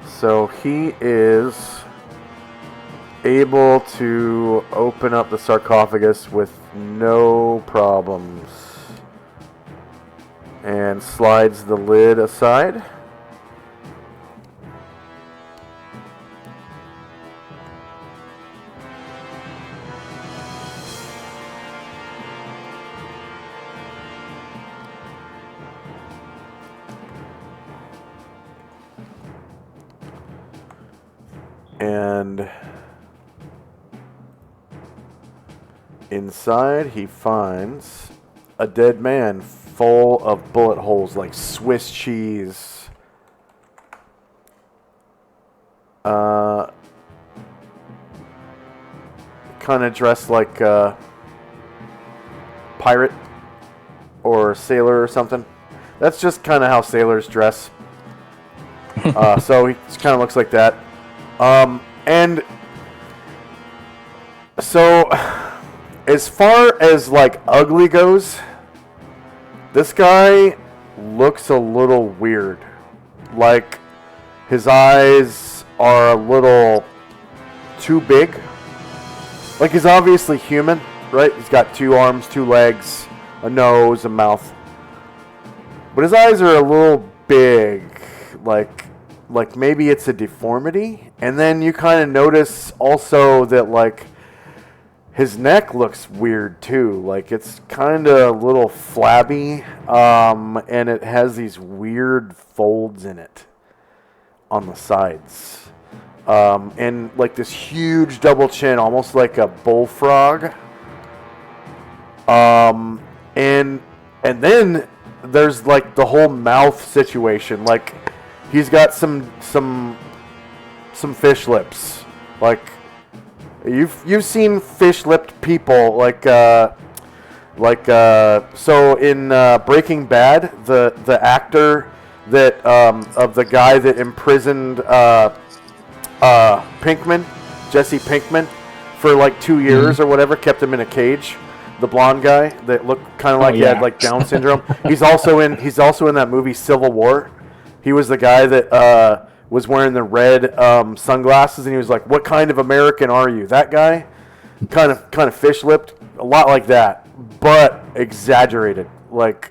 So he is able to open up the sarcophagus with no problems. And slides the lid aside. And inside he finds a dead man full of bullet holes like Swiss cheese. Kind of dressed like a pirate or sailor or something. That's just kind of how sailors dress. So he kind of looks like that. And so as far as like ugly goes, this guy looks a little weird. Like his eyes are a little too big. Like he's obviously human, right? He's got 2 arms, 2 legs, a nose, a mouth. But his eyes are a little big. Like maybe it's a deformity. And then you kind of notice also that like his neck looks weird too. Like it's kind of a little flabby. And it has these weird folds in it on the sides. And like this huge double chin, almost like a bullfrog. And then there's like the whole mouth situation. Like he's got some fish lips. Like you've seen fish-lipped people. So in Breaking Bad, the actor that of the guy that imprisoned Pinkman, Jesse Pinkman for like 2 years or whatever, kept him in a cage. The blonde guy that looked kind of like he had like Down syndrome. He's also in that movie Civil War. He was the guy that was wearing the red sunglasses, and he was like, "What kind of American are you?" That guy, kind of fish-lipped, a lot like that, but exaggerated, like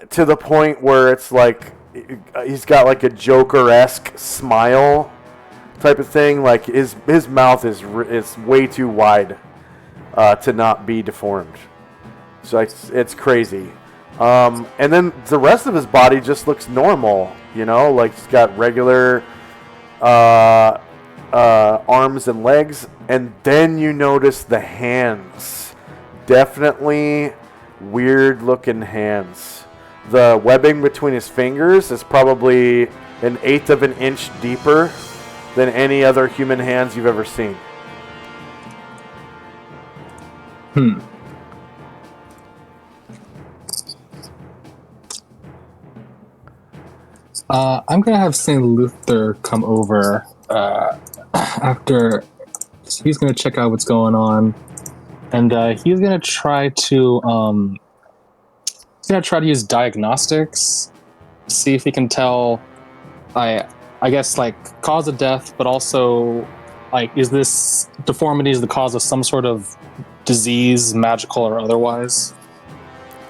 to the point where it's like he's got like a Joker-esque smile type of thing. Like his mouth is way too wide to not be deformed. So it's crazy. And then the rest of his body just looks normal, you know, like he's got regular arms and legs. And then you notice the hands. Definitely weird looking hands. The webbing between his fingers is probably 1/8 of an inch deeper than any other human hands you've ever seen. I'm gonna have St. Luther come over after. He's gonna check out what's going on, and he's gonna try to use diagnostics, see if he can tell. I guess like cause of death, but also like is this deformity is the cause of some sort of disease, magical or otherwise?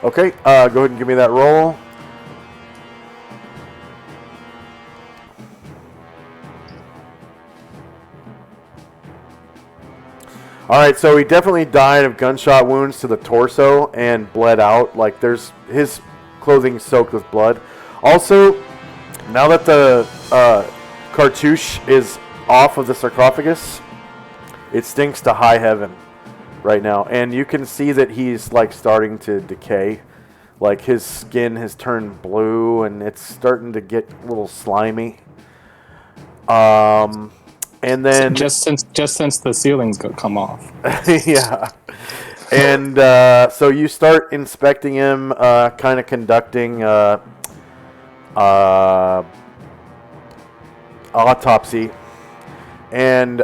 Okay, go ahead and give me that roll. All right, so he definitely died of gunshot wounds to the torso and bled out. Like his clothing soaked with blood. Also, now that the cartouche is off of the sarcophagus, it stinks to high heaven right now, and you can see that he's like starting to decay. Like his skin has turned blue, and it's starting to get a little slimy. And then just since the ceilings come off. yeah. And so you start inspecting him, kind of conducting autopsy, and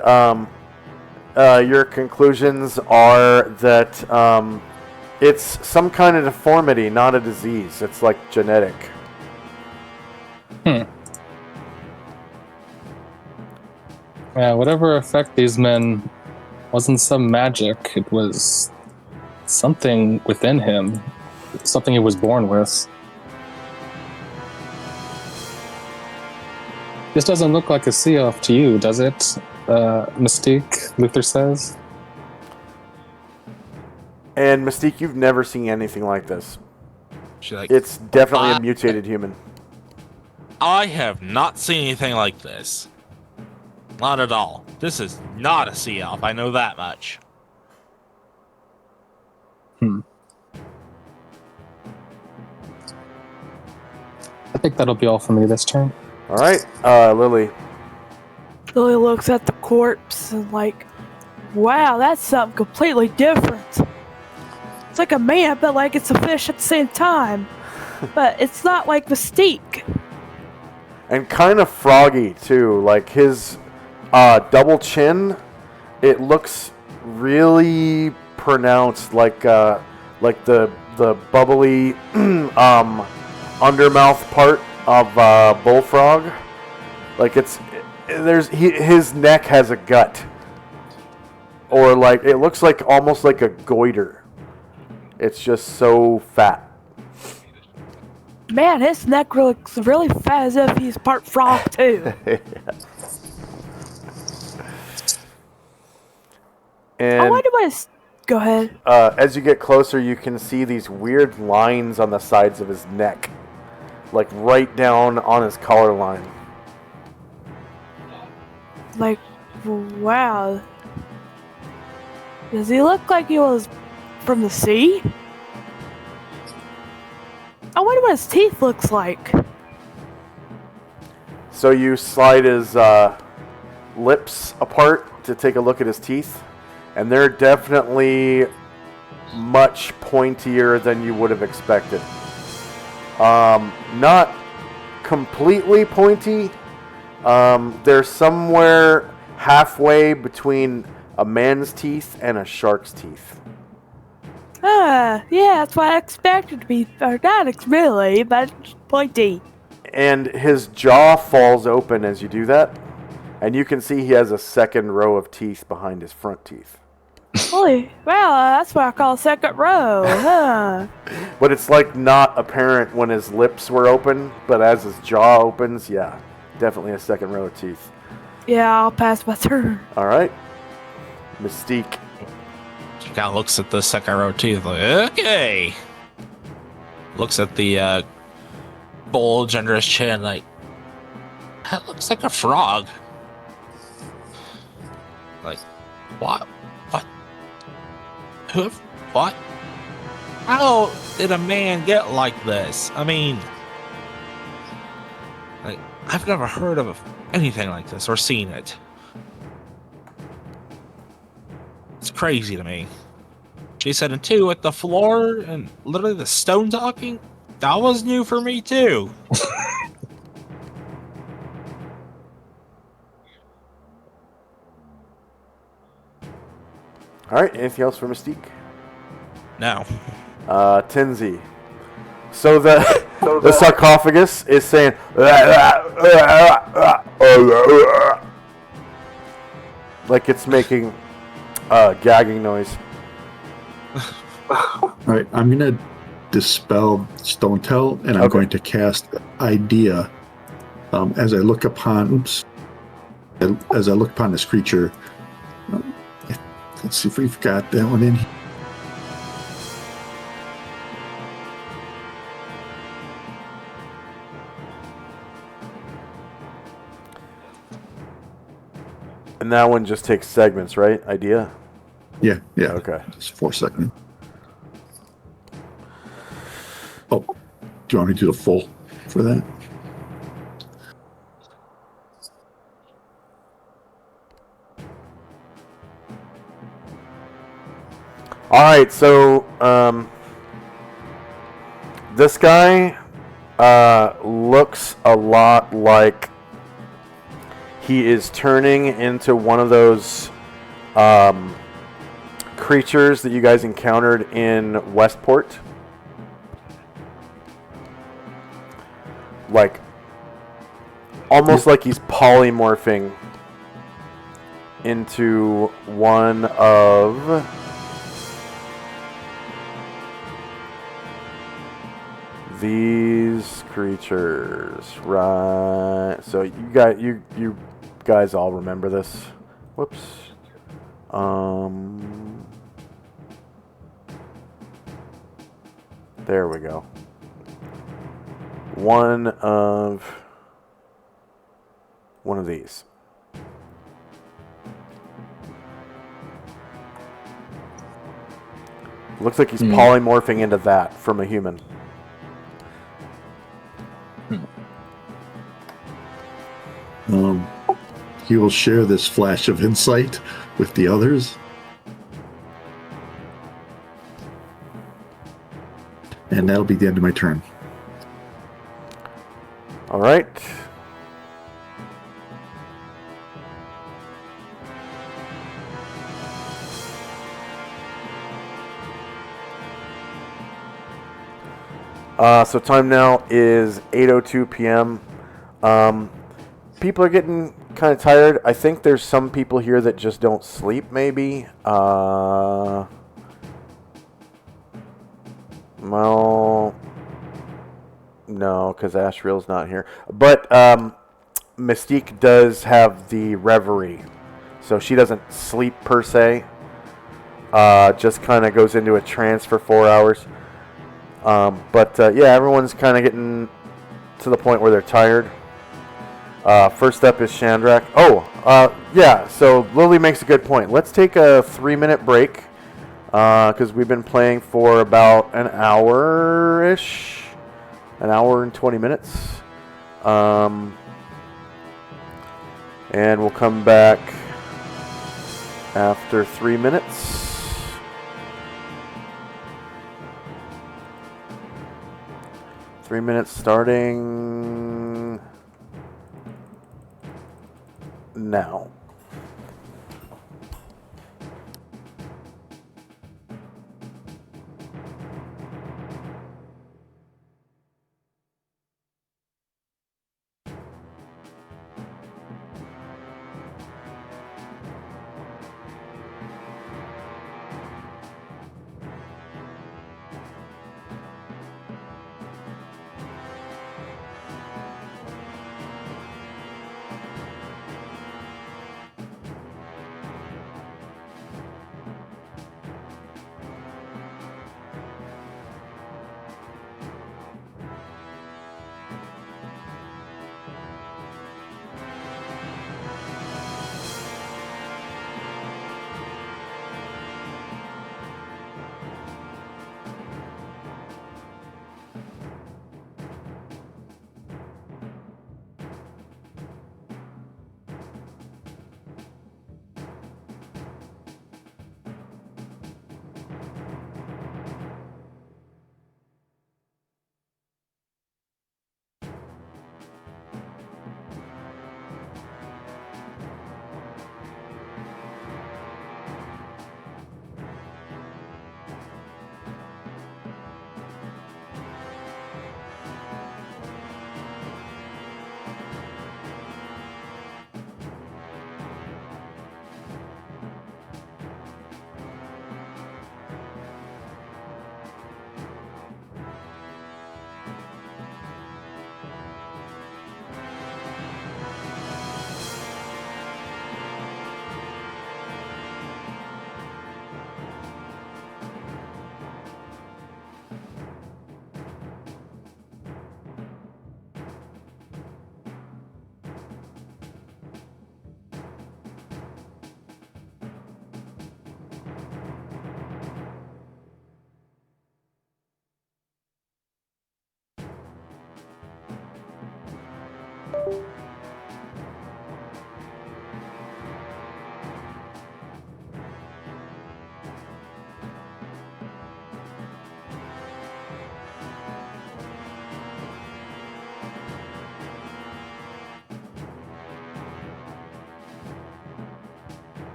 your conclusions are that it's some kind of deformity, not a disease. It's like genetic. Yeah, whatever affect these men wasn't some magic. It was something within him, something he was born with. This doesn't look like a see-off to you, does it, Mystique? Luther says. And Mystique, you've never seen anything like this. Like, it's definitely a mutated human. I have not seen anything like this. Not at all. This is not a see-off. I know that much. I think that'll be all for me this turn. All right, Lily. Lily looks at the corpse and like, wow, that's something completely different. It's like a man, but like it's a fish at the same time. But it's not like Mystique. And kind of froggy too. Like his double chin, it looks really pronounced, like the bubbly undermouth part of bullfrog. Like his neck has a gut, or like it looks like almost like a goiter. It's just so fat. Man, his neck looks really fat, as if he's part frog too. And I wonder what his... Go ahead. As you get closer, you can see these weird lines on the sides of his neck, like right down on his collar line. Like, wow. Does he look like he was from the sea? I wonder what his teeth looks like. So you slide his lips apart to take a look at his teeth, and they're definitely much pointier than you would have expected. Not completely pointy. They're somewhere halfway between a man's teeth and a shark's teeth. Yeah, that's what I expected to be. Or not really, but pointy. And his jaw falls open as you do that, and you can see he has a second row of teeth behind his front teeth. Holy, well, that's what I call second row, huh? But it's like not apparent when his lips were open, but as his jaw opens, yeah, definitely a second row of teeth. Yeah, I'll pass my turn. All right, Mystique. She kind of looks at the second row teeth like, okay. Looks at the bulge under his chin like, that looks like a frog. Like, what? What? Who? What? How did a man get like this? I mean, like, I've never heard of anything like this or seen it. It's crazy to me. She said, and two, at the floor and literally the stone talking, that was new for me too. All right, anything else for Mystique? No. Tinsy. So the sarcophagus is saying, like it's making a gagging noise. All right, I'm going to dispel Stone Tell, and I'm going to cast Idea as I look upon. As I look upon this creature. Let's see if we've got that one in here. And that one just takes segments, right? Idea? Yeah. Okay. It's 4 seconds. Oh, do you want me to do the full for that? All right, so this guy looks a lot like he is turning into one of those creatures that you guys encountered in Westport. Like, almost like he's polymorphing into one of these creatures, right? So you guys all remember this. Whoops. There we go. One of these. Looks like he's polymorphing into that from a human. He will share this flash of insight with the others. And that'll be the end of my turn. All right. So time now is 8:02 p.m. People are getting kind of tired. I think there's some people here that just don't sleep, maybe. Well, no, because Ashriel's not here. But Mystique does have the Reverie, so she doesn't sleep per se. Just kind of goes into a trance for 4 hours. But yeah, everyone's kind of getting to the point where they're tired. First up is Shandrak. Yeah, so Lily makes a good point. Let's take a 3-minute break, because we've been playing for about an hour-ish. An hour and 20 minutes. And we'll come back after 3 minutes. Three minutes starting now.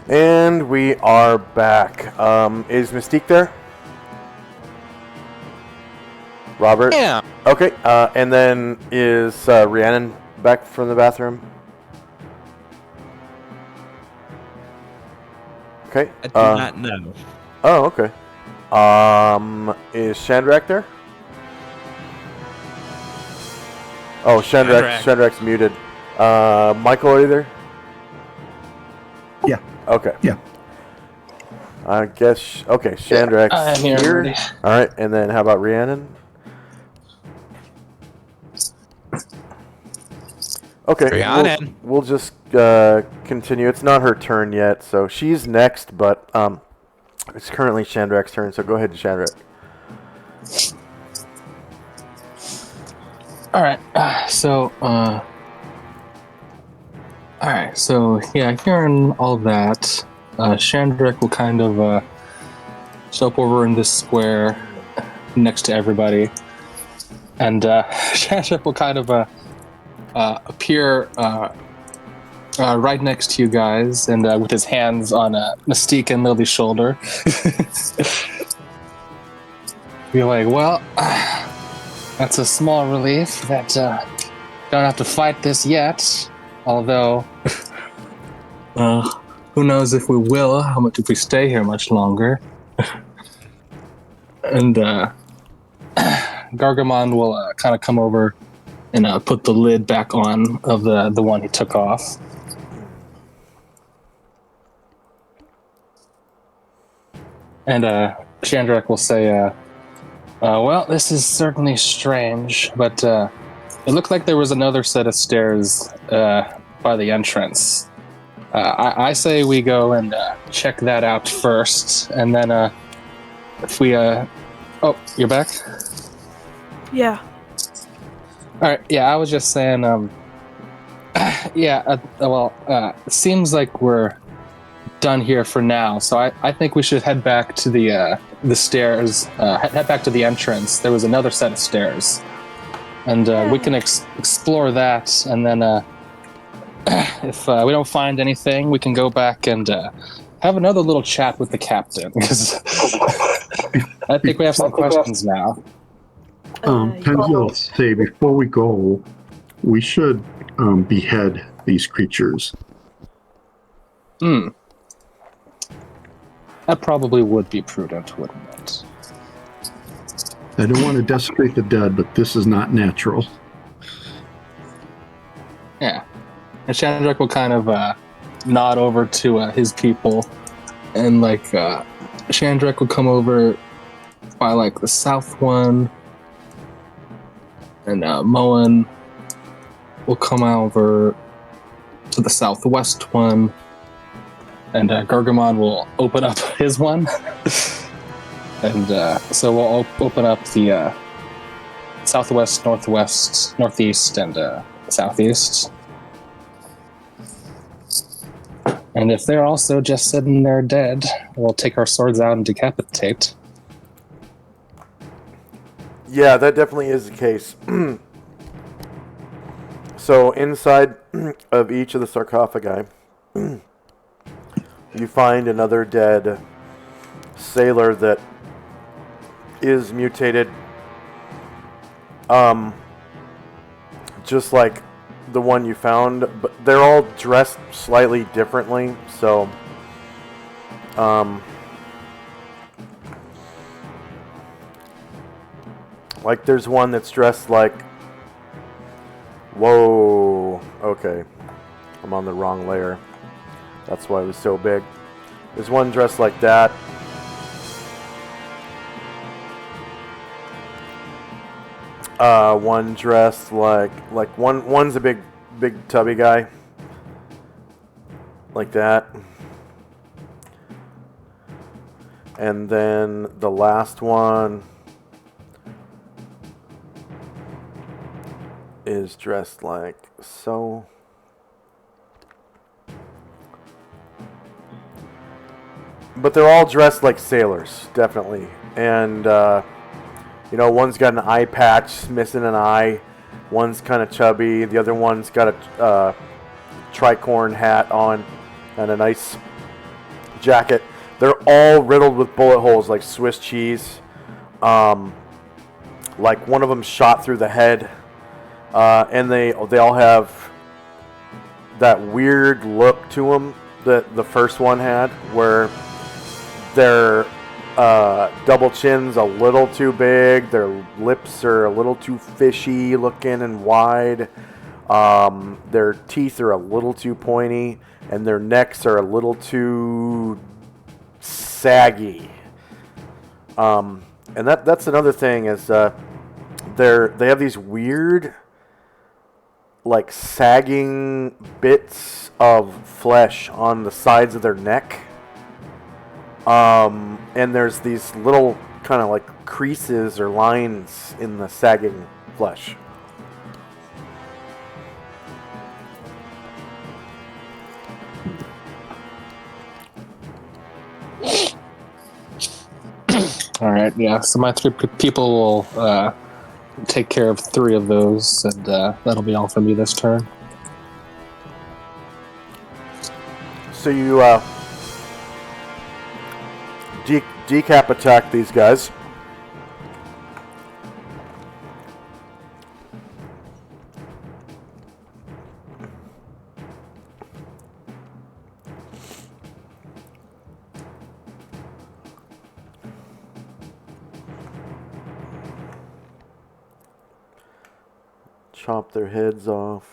And we are back. Is Mystique there? Robert? Yeah. Okay, and then is Rhiannon back from the bathroom? Okay. I do not know. Oh, okay. Is Shandrak there? Oh, Shandrak's muted. Michael, are you there? Yeah. Okay. Yeah. I guess. Okay, Shandrak's I'm here here. already. All right, and then how about Rhiannon? Okay. Rhiannon. We'll just continue. It's not her turn yet, so she's next, but it's currently Shandrak's turn. So go ahead, Shandrak. All right. So yeah, hearing all that, Shandrak will kind of show up over in this square next to everybody, and Shandrak will kind of appear right next to you guys, and with his hands on Mystique and Lily's shoulder. Be like, well, that's a small relief that don't have to fight this yet. Although, who knows if we will? How much if we stay here much longer? And Gargamon will kind of come over and put the lid back on of the one he took off. And Shandrak will say, well, this is certainly strange, but it looked like there was another set of stairs by the entrance. I say we go and check that out first, and then if we... oh, you're back? Yeah. All right, yeah, I was just saying, it seems like we're done here for now, so I think we should head back to the stairs, head back to the entrance. There was another set of stairs, and we can explore that, and then if we don't find anything, we can go back and have another little chat with the captain, because I think we have some questions now. Penziel will say before we go, we should behead these creatures. That probably would be prudent, wouldn't it? I don't want to desecrate the dead, but this is not natural. Yeah. And Shandrak will kind of nod over to his people, and Shandrak will come over by the south one, and Moen will come over to the southwest one, and Gargamon will open up his one. And so we'll open up the southwest, northwest, northeast, and southeast. And if they're also just sitting there dead, we'll take our swords out and decapitate. Yeah, that definitely is the case. So inside of each of the sarcophagi, you find another dead sailor that is mutated, just like the one you found, but they're all dressed slightly differently. So, there's one that's dressed like. Whoa. Okay, I'm on the wrong layer. That's why it was so big. There's one dressed like that. One dressed like one's a big tubby guy. Like that. And then the last one is dressed like so. But they're all dressed like sailors, definitely. And, one's got an eye patch, missing an eye. One's kind of chubby. The other one's got a tricorn hat on and a nice jacket. They're all riddled with bullet holes like Swiss cheese. Like one of them shot through the head, and they all have that weird look to them that the first one had, where their double chin's a little too big, their lips are a little too fishy looking and wide, their teeth are a little too pointy, and their necks are a little too saggy. And that's another thing is they have these weird, like, sagging bits of flesh on the sides of their neck. And there's these little kind of like creases or lines in the sagging flesh. All right, yeah. So my 3 people will take care of 3 of those, and that'll be all for me this turn. So you decap attack these guys. Chop their heads off.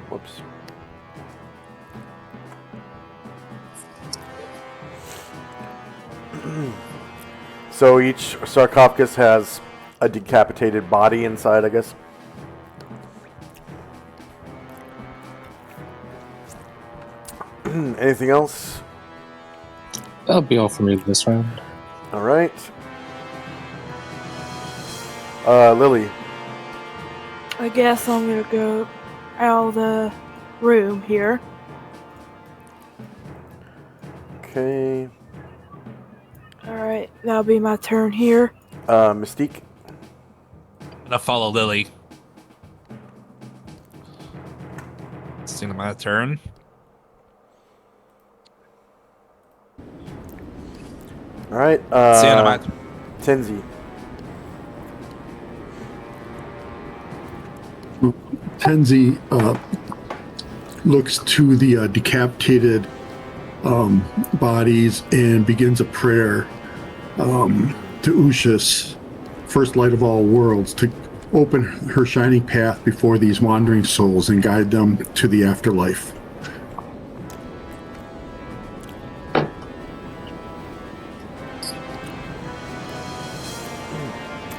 Whoops. So each sarcophagus has a decapitated body inside, I guess. Anything else? That'll be all for me this round. All right. Lily. I guess I'm gonna go out of the room here. Okay. Alright, that'll be my turn here. Mystique. I'm gonna follow Lily. It's the end of my turn. All right. It's the end of my Tenzi. Tenzi looks to the decapitated bodies and begins a prayer to Ushas, first light of all worlds, to open her shining path before these wandering souls and guide them to the afterlife.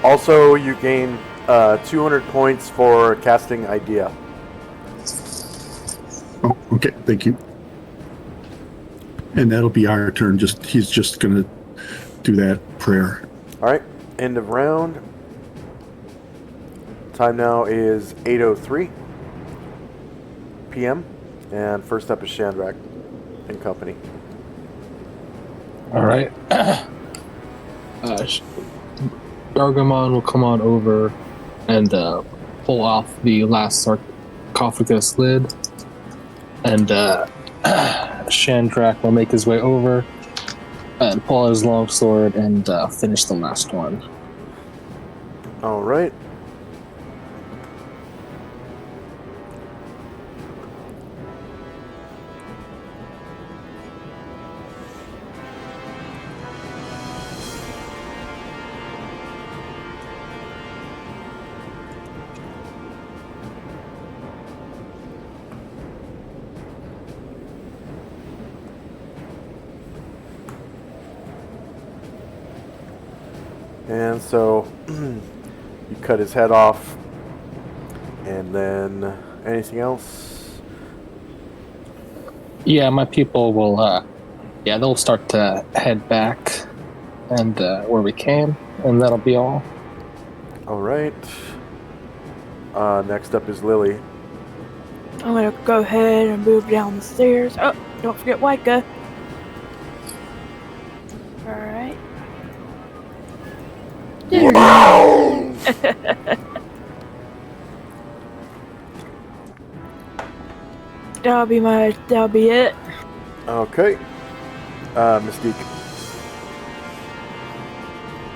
Also, you gain 200 points for casting idea. Oh, okay, thank you. And that'll be our turn. He's just gonna do that prayer. All right, end of round. Time now is 8:03 p.m. and first up is Shandrak and company. All right. Gargamon will come on over and pull off the last sarcophagus lid, and Shandrak will make his way over and pull out his longsword and finish the last one. All right. And so you cut his head off, and then anything else? Yeah, my people will, they'll start to head back and where we came, and that'll be all. All right. Next up is Lily. I'm gonna go ahead and move down the stairs. Oh, don't forget Waika. Alright. That'll be it. Okay. Mystique.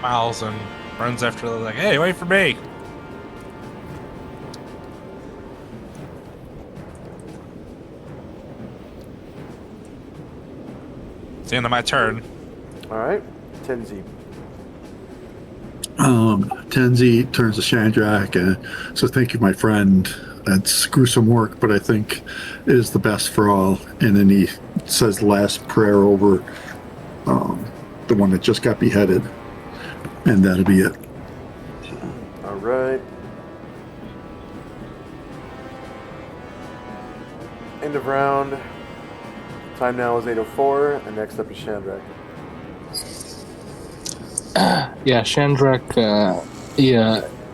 Miles and runs after the like, hey, wait for me. It's the end of my turn. All right. Tenzi. Tenzi turns to Chandrak and says, "Thank you, my friend. That's gruesome work, but I think it is the best for all." And then he says the last prayer over the one that just got beheaded, and that'll be it. All right. End of round. Time now is 8:04, and next up is Chandrak. Yeah, Chandrak,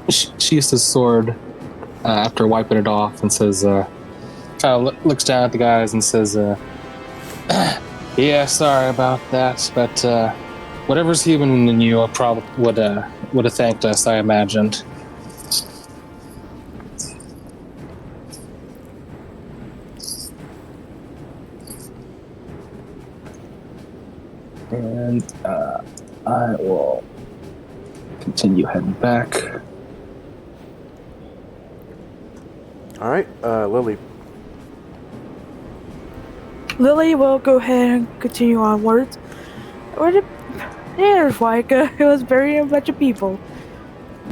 sheathes his sword after wiping it off and says, kind of looks down at the guys and says, yeah, sorry about that, but whatever's human in you probably would have thanked us, I imagined. And I will continue heading back. All right, Lily. Lily will go ahead and continue onwards. There's Waika. It was burying a bunch of people.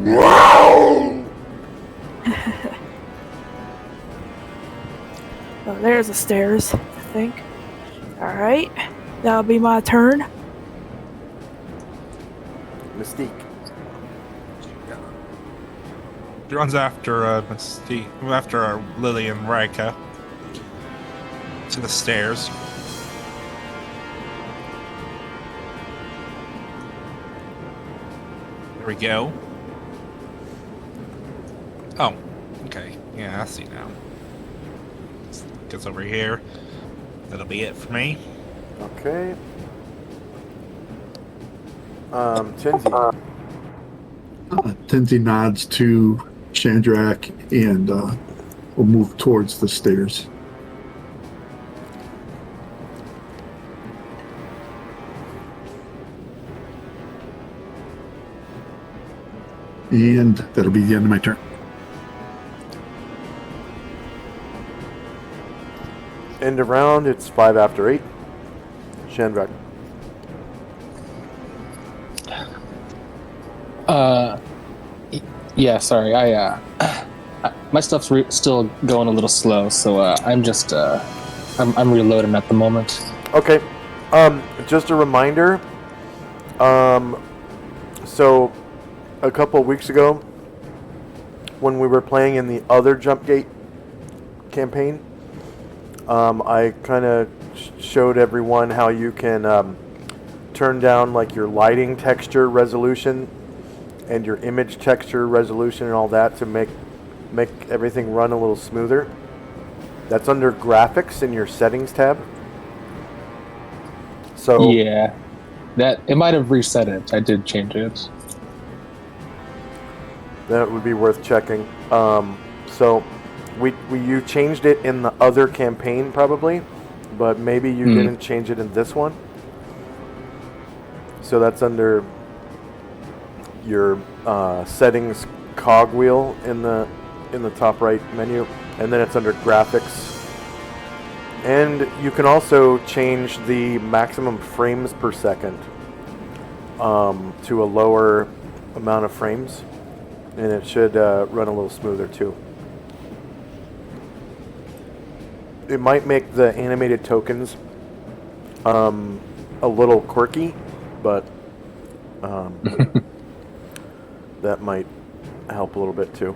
Oh, there's the stairs, I think. Alright, that'll be my turn. Mystique. He runs after Mystique, after Lily and Rika to the stairs. There we go. Oh, okay. Yeah, I see now. Gets over here. That'll be it for me. Okay. Tenzi. Tenzi nods to Chandrak and will move towards the stairs. And that'll be the end of my turn. End of round. It's 5 after 8. Chandrak. Yeah, sorry. My stuff's still going a little slow, so I'm just I'm reloading at the moment. Okay. Just a reminder. So a couple weeks ago, when we were playing in the other Jump Gate campaign, I kind of showed everyone how you can turn down like your lighting texture resolution and your image texture resolution and all that to make everything run a little smoother. That's under graphics in your settings tab. So yeah, that it might have reset it. I did change it. That would be worth checking. So you changed it in the other campaign probably, but maybe you didn't change it in this one. So that's under your settings cogwheel in the top right menu, and then it's under graphics. And you can also change the maximum frames per second to a lower amount of frames, and it should run a little smoother too. It might make the animated tokens a little quirky, but that might help a little bit too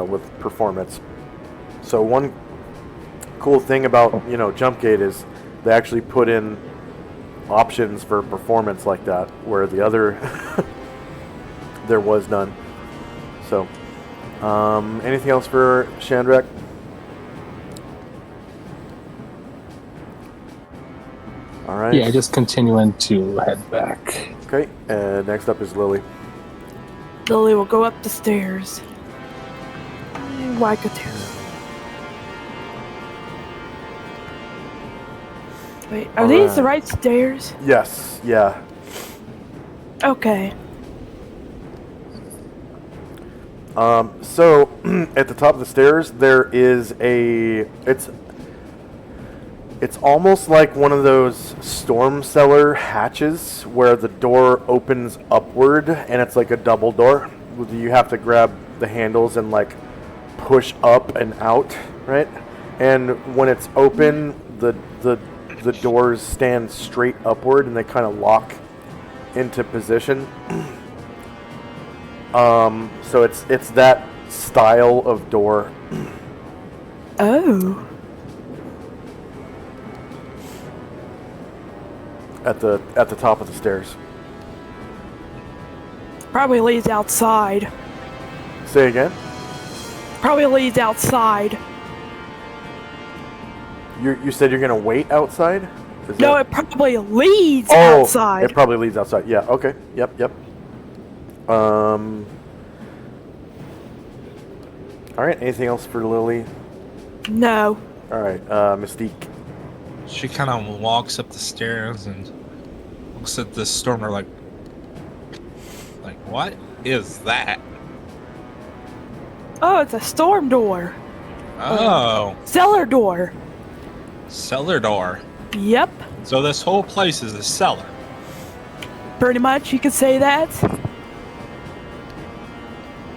with performance. So one cool thing about Jumpgate is they actually put in options for performance like that, where the other there was none. So anything else for Chandrak? All right. Yeah, just continuing to head back. Okay, and next up is Lily. Lily will go up the stairs. Waika too. Wait, are these the right stairs? Yes, yeah. Okay. So at the top of the stairs, there is it's almost like one of those storm cellar hatches where the door opens upward and it's like a double door. You have to grab the handles and like push up and out, right? And when it's open, the doors stand straight upward and they kind of lock into position. So it's that style of door. Oh. At the top of the stairs. Probably leads outside. Say again? Probably leads outside. You said you're gonna wait outside? No, it probably leads outside. It probably leads outside. Yeah, okay. Yep. Alright, anything else for Lily? No. Alright, Mystique. She kind of walks up the stairs and looks at the stormer like, what is that? Oh, it's a storm door. Oh, Cellar door. cellar door. Yep. So this whole place is a cellar. Pretty much, you could say that.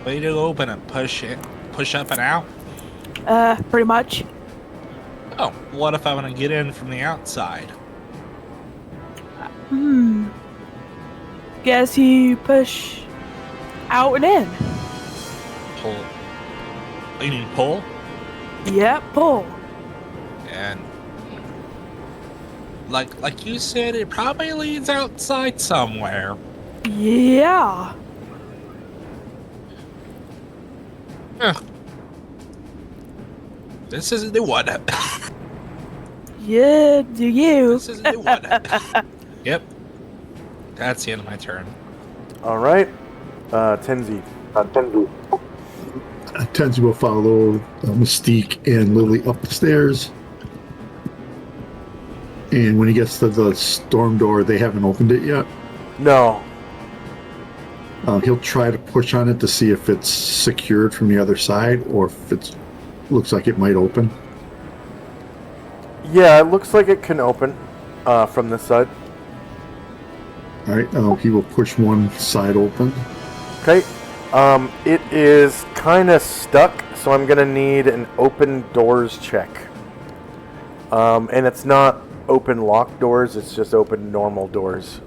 Way to open and push up and out. Pretty much. Oh, what if I want to get in from the outside? Guess you push out and in. Pull. You mean pull? Yep, pull. And like you said, it probably leads outside somewhere. Yeah. Huh. This is a new one. Yeah, do you? This is a new one. Yep. That's the end of my turn. Alright. Tenzi. Tenzi will follow Mystique and Lily up the stairs. And when he gets to the storm door, they haven't opened it yet. No. He'll try to push on it to see if it's secured from the other side or if it looks like it might open. Yeah, it looks like it can open from this side. All right, he will push one side open. Okay. It is kind of stuck, so I'm going to need an open doors check. And it's not open lock doors, it's just open normal doors.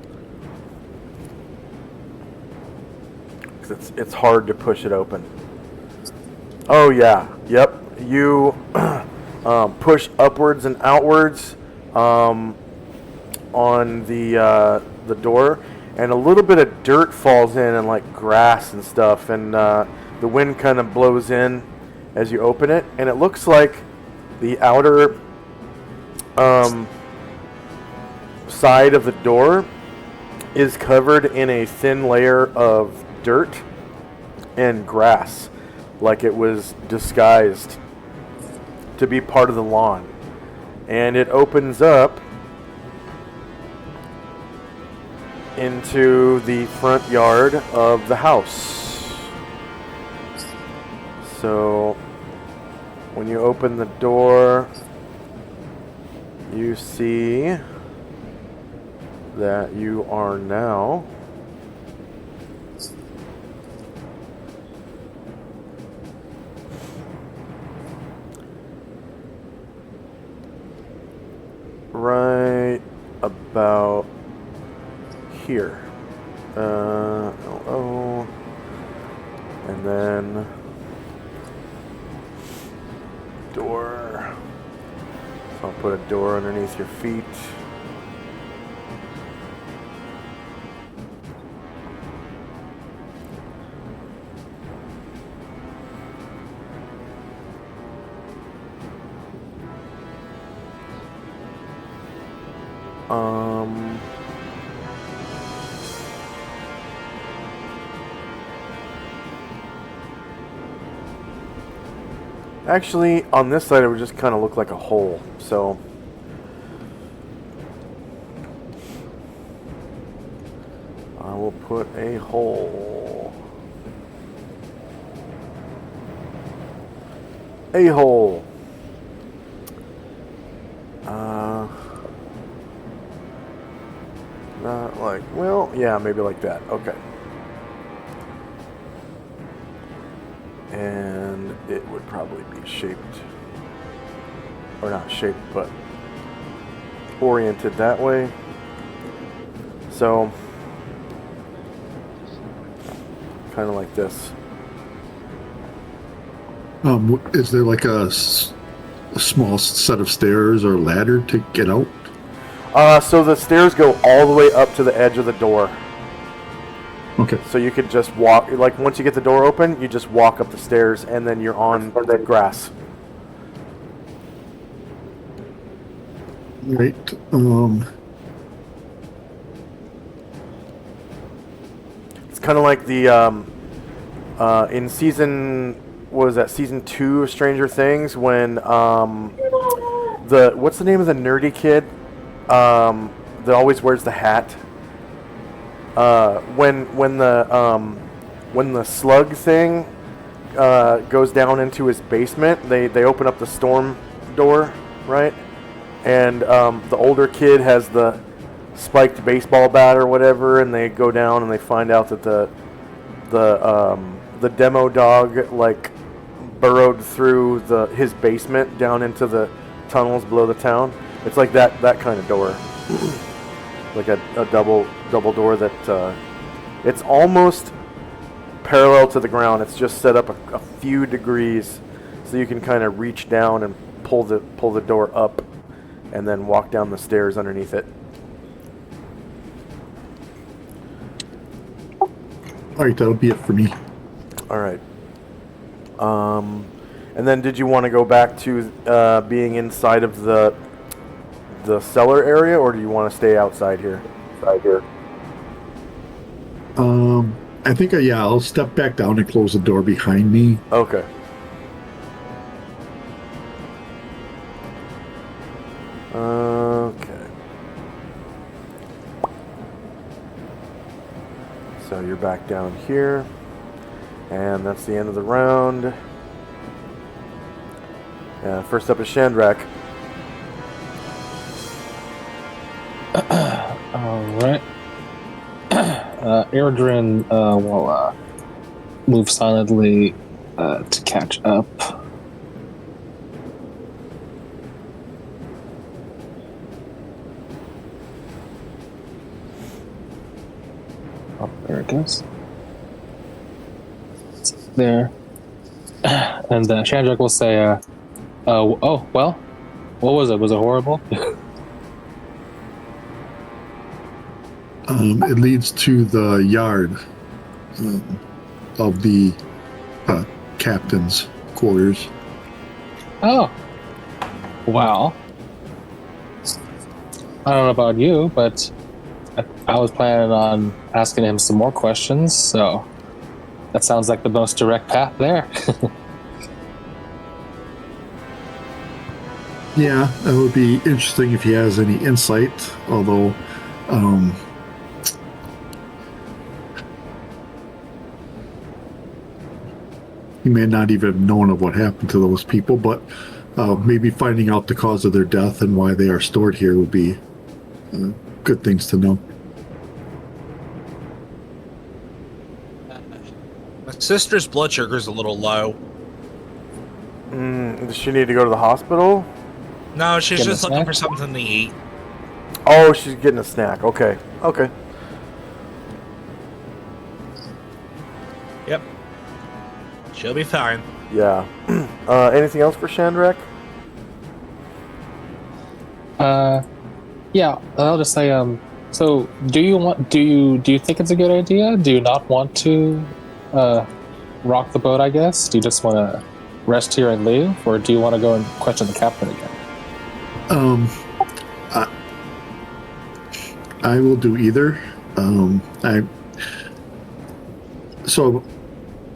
'Cause it's hard to push it open. Oh yeah, yep. You push upwards and outwards on the door, and a little bit of dirt falls in and like grass and stuff, and the wind kind of blows in as you open it, and it looks like the outer side of the door is covered in a thin layer of dirt and grass, like it was disguised to be part of the lawn. And it opens up into the front yard of the house. So when you open the door, you see that you are now right about here. And then door. So I'll put a door underneath your feet. Actually, on this side, it would just kind of look like a hole. So put a hole. A hole. Not like, well, yeah, maybe like that. Okay. And it would probably be shaped, or not shaped, but oriented that way. So, kind of like this. Is there like a small set of stairs or ladder to get out? So the stairs go all the way up to the edge of the door. Okay. So you could just walk, like once you get the door open, you just walk up the stairs and then you're on the grass. Right. It's kind of like the, in season, what was that, season 2 of Stranger Things, when, what's the name of the nerdy kid? That always wears the hat. When the slug thing goes down into his basement, they open up the storm door, right? And the older kid has the spiked baseball bat or whatever, and they go down and they find out that the demo dog like burrowed through his basement down into the tunnels below the town. It's like that kind of door, like a double door that it's almost parallel to the ground. It's just set up a few degrees, so you can kind of reach down and pull the door up, and then walk down the stairs underneath it. All right, that'll be it for me. All right. And then did you want to go back to being inside of the cellar area, or do you want to stay outside here? I think I'll step back down and close the door behind me. Okay. Okay. So you're back down here, and that's the end of the round. First up is Shandrak. Alright. Erdrin will move silently to catch up. Oh, there it goes. There. And Shandrak will say, oh, well, what was it? Was it horrible? It leads to the yard of the captain's quarters. Oh. Wow. I don't know about you, but I was planning on asking him some more questions, so that sounds like the most direct path there. Yeah, that would be interesting if he has any insight, although he may not even have known of what happened to those people, but maybe finding out the cause of their death and why they are stored here would be good things to know. My sister's blood sugar's a little low. Does she need to go to the hospital? No, she's Getting just a looking snack? for something to eat. Oh, she's getting a snack. Okay. Yep. She'll be fine. Yeah. Anything else for Shandrak? Yeah, I'll just say, so do you think it's a good idea? Do you not want to rock the boat, I guess? Do you just want to rest here and leave, or do you want to go and question the captain again? I will do either. So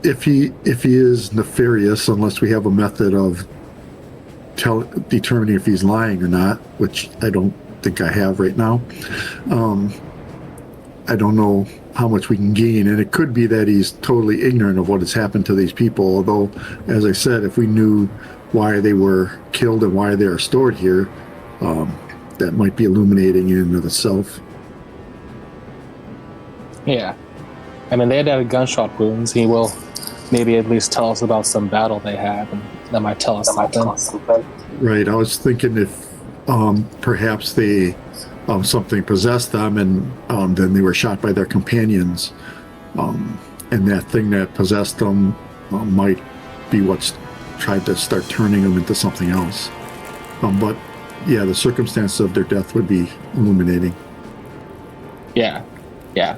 if he is nefarious, unless we have a method of determining if he's lying or not, which I don't think I have right now. I don't know how much we can gain. And it could be that he's totally ignorant of what has happened to these people. Although, as I said, if we knew why they were killed and why they are stored here, that might be illuminating in and of itself. Yeah. I mean, they had gunshot wounds. He will maybe at least tell us about some battle they had, and that might tell us something. Right. I was thinking if perhaps they something possessed them, and then they were shot by their companions, and that thing that possessed them might be what's tried to start turning them into something else. But yeah, the circumstances of their death would be illuminating. Yeah. I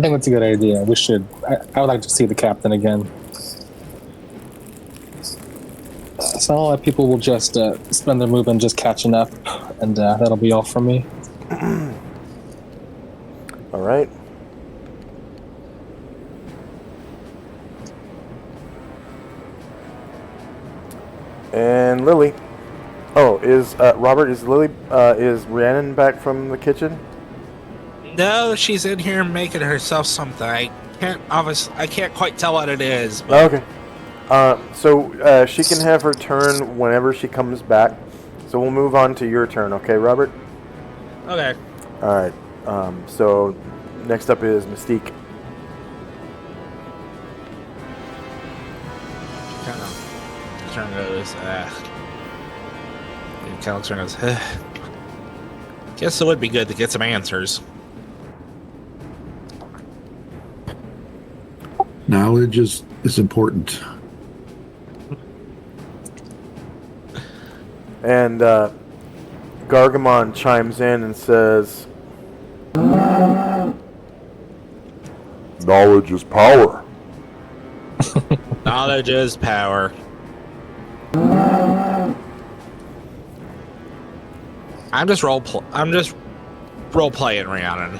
think that's a good idea. We should. I would like to see the captain again. So all that people will just spend their movement just catching up, and that'll be all from me. All right. And Lily. Oh, is Robert? Is Lily? Is Rhiannon back from the kitchen? No, she's in here making herself something. I can't quite tell what it is. But Okay. So she can have her turn whenever she comes back. So we'll move on to your turn, okay, Robert? okay. All right. So next up is Mystique. Kind of turn goes. Kind of turn goes. Guess it would be good to get some answers. Knowledge is important. And Gargamon chimes in and says, Knowledge is power. Knowledge is power. I'm just role playing Rhiannon.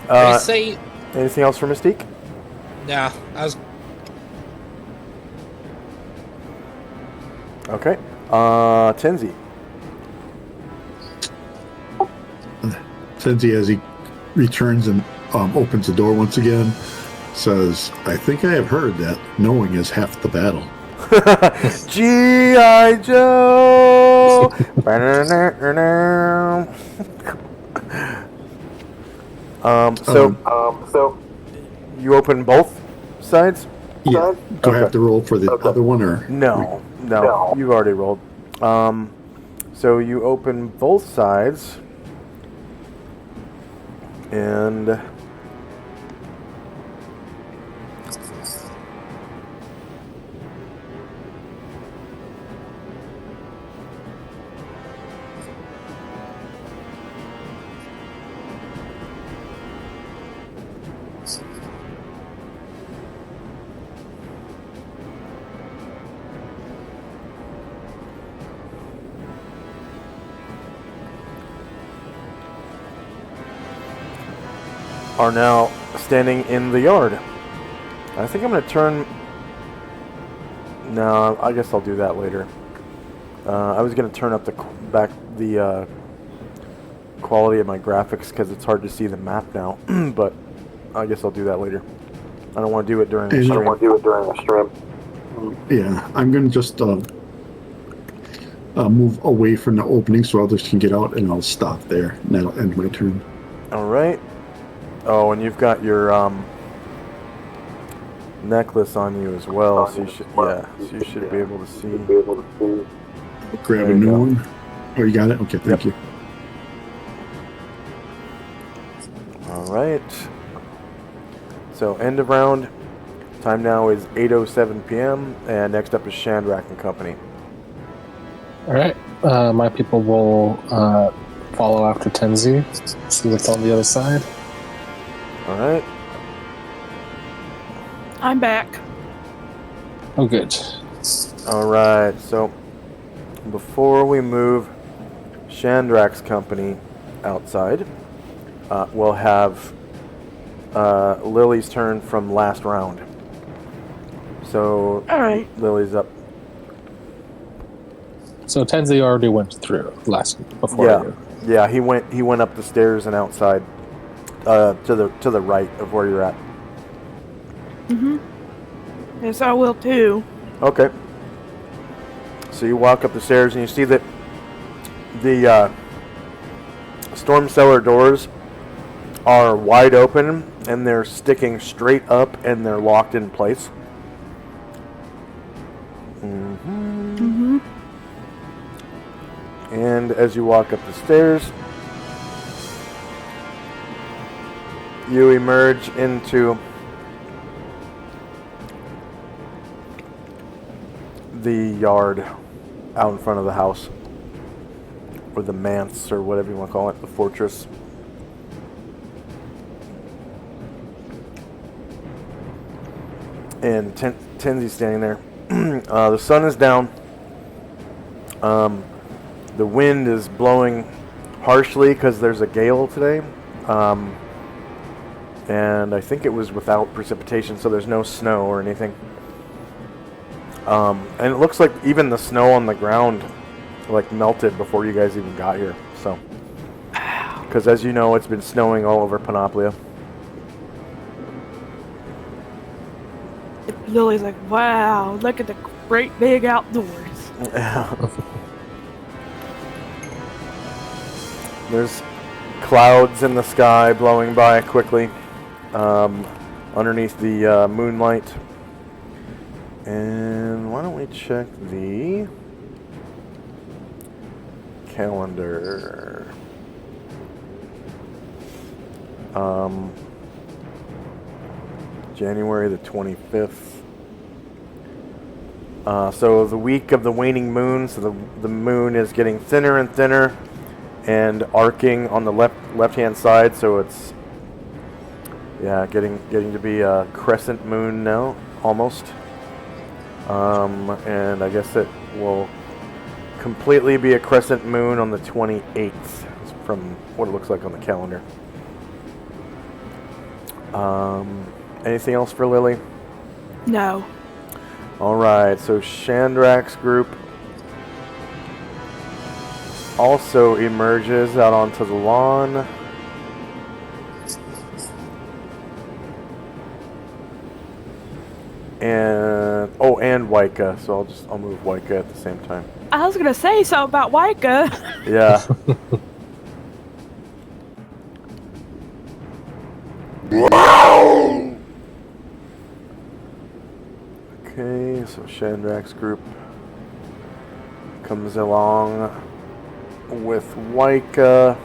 They say anything else for Mystique? yeah. I was Okay. Tenzi. Tenzi, as he returns and opens the door once again, says, I think I have heard that knowing is half the battle. G.I. Joe! So you open both sides? Yeah. Do I have to roll for the other one, or? No, you've already rolled. So you open both sides, and are now standing in the yard. I think I'm going to turn... No, I guess I'll do that later. I was going to turn up the quality of my graphics because it's hard to see the map now, but I guess I'll do that later. I don't want to do it during the stream. Yeah, I'm going to just move away from the opening so others can get out, and I'll stop there, and that'll end my turn. All right. Oh, and you've got your necklace on you as well, so you should be able to see. Grab There a you new go. one. Oh, you got it? Okay, thank you. All right. So end of round. Time now is 8:07 p.m. and next up is Shandrak and Company. All right. My people will follow after Tenzi. See what's on the other side. All right. I'm back. Oh, good. All right. So before we move Shandrak's Company outside, we'll have Lily's turn from last round. So All right. Lily's up. So Tenzi already went through before Yeah. you. Yeah, he went up the stairs and outside, to the right of where you're at. Yes, I will too. Okay. So you walk up the stairs and you see that the storm cellar doors are wide open and they're sticking straight up and they're locked in place. And as you walk up the stairs, you emerge into the yard out in front of the house, or the manse, or whatever you want to call it, the fortress. And Tenzi's standing there. The sun is down. The wind is blowing harshly because there's a gale today. And I think it was without precipitation, so there's no snow or anything. And it looks like even the snow on the ground like melted before you guys even got here. So, because as you know, it's been snowing all over Panoplia. Lily's like, wow, look at the great big outdoors. There's clouds in the sky blowing by quickly underneath the moonlight. And why don't we check the calendar? January the 25th. So the week of the waning moon, so the moon is getting thinner and thinner and arcing on the left-hand side, so it's getting to be a crescent moon now, almost. And I guess it will completely be a crescent moon on the 28th, from what it looks like on the calendar. Anything else for Lily? No. Alright, so Chandrak's group also emerges out onto the lawn. And Waika, so I'll move Waika at the same time. I was gonna say something about Waika. Yeah. Okay, so Chandrak's group comes along with Waika.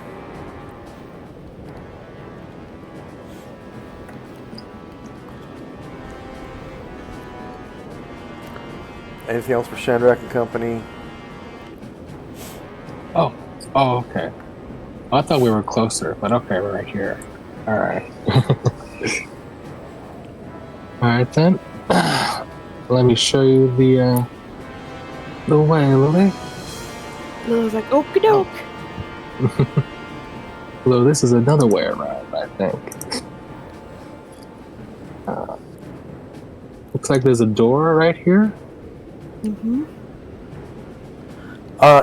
Anything else for Chandrak and company? Oh, okay. I thought we were closer, but okay, we're right here. All right. All right then. Let me show you the way, Lily. Lily's like, okie doke. Lily, this is another way around, I think. Looks like there's a door right here.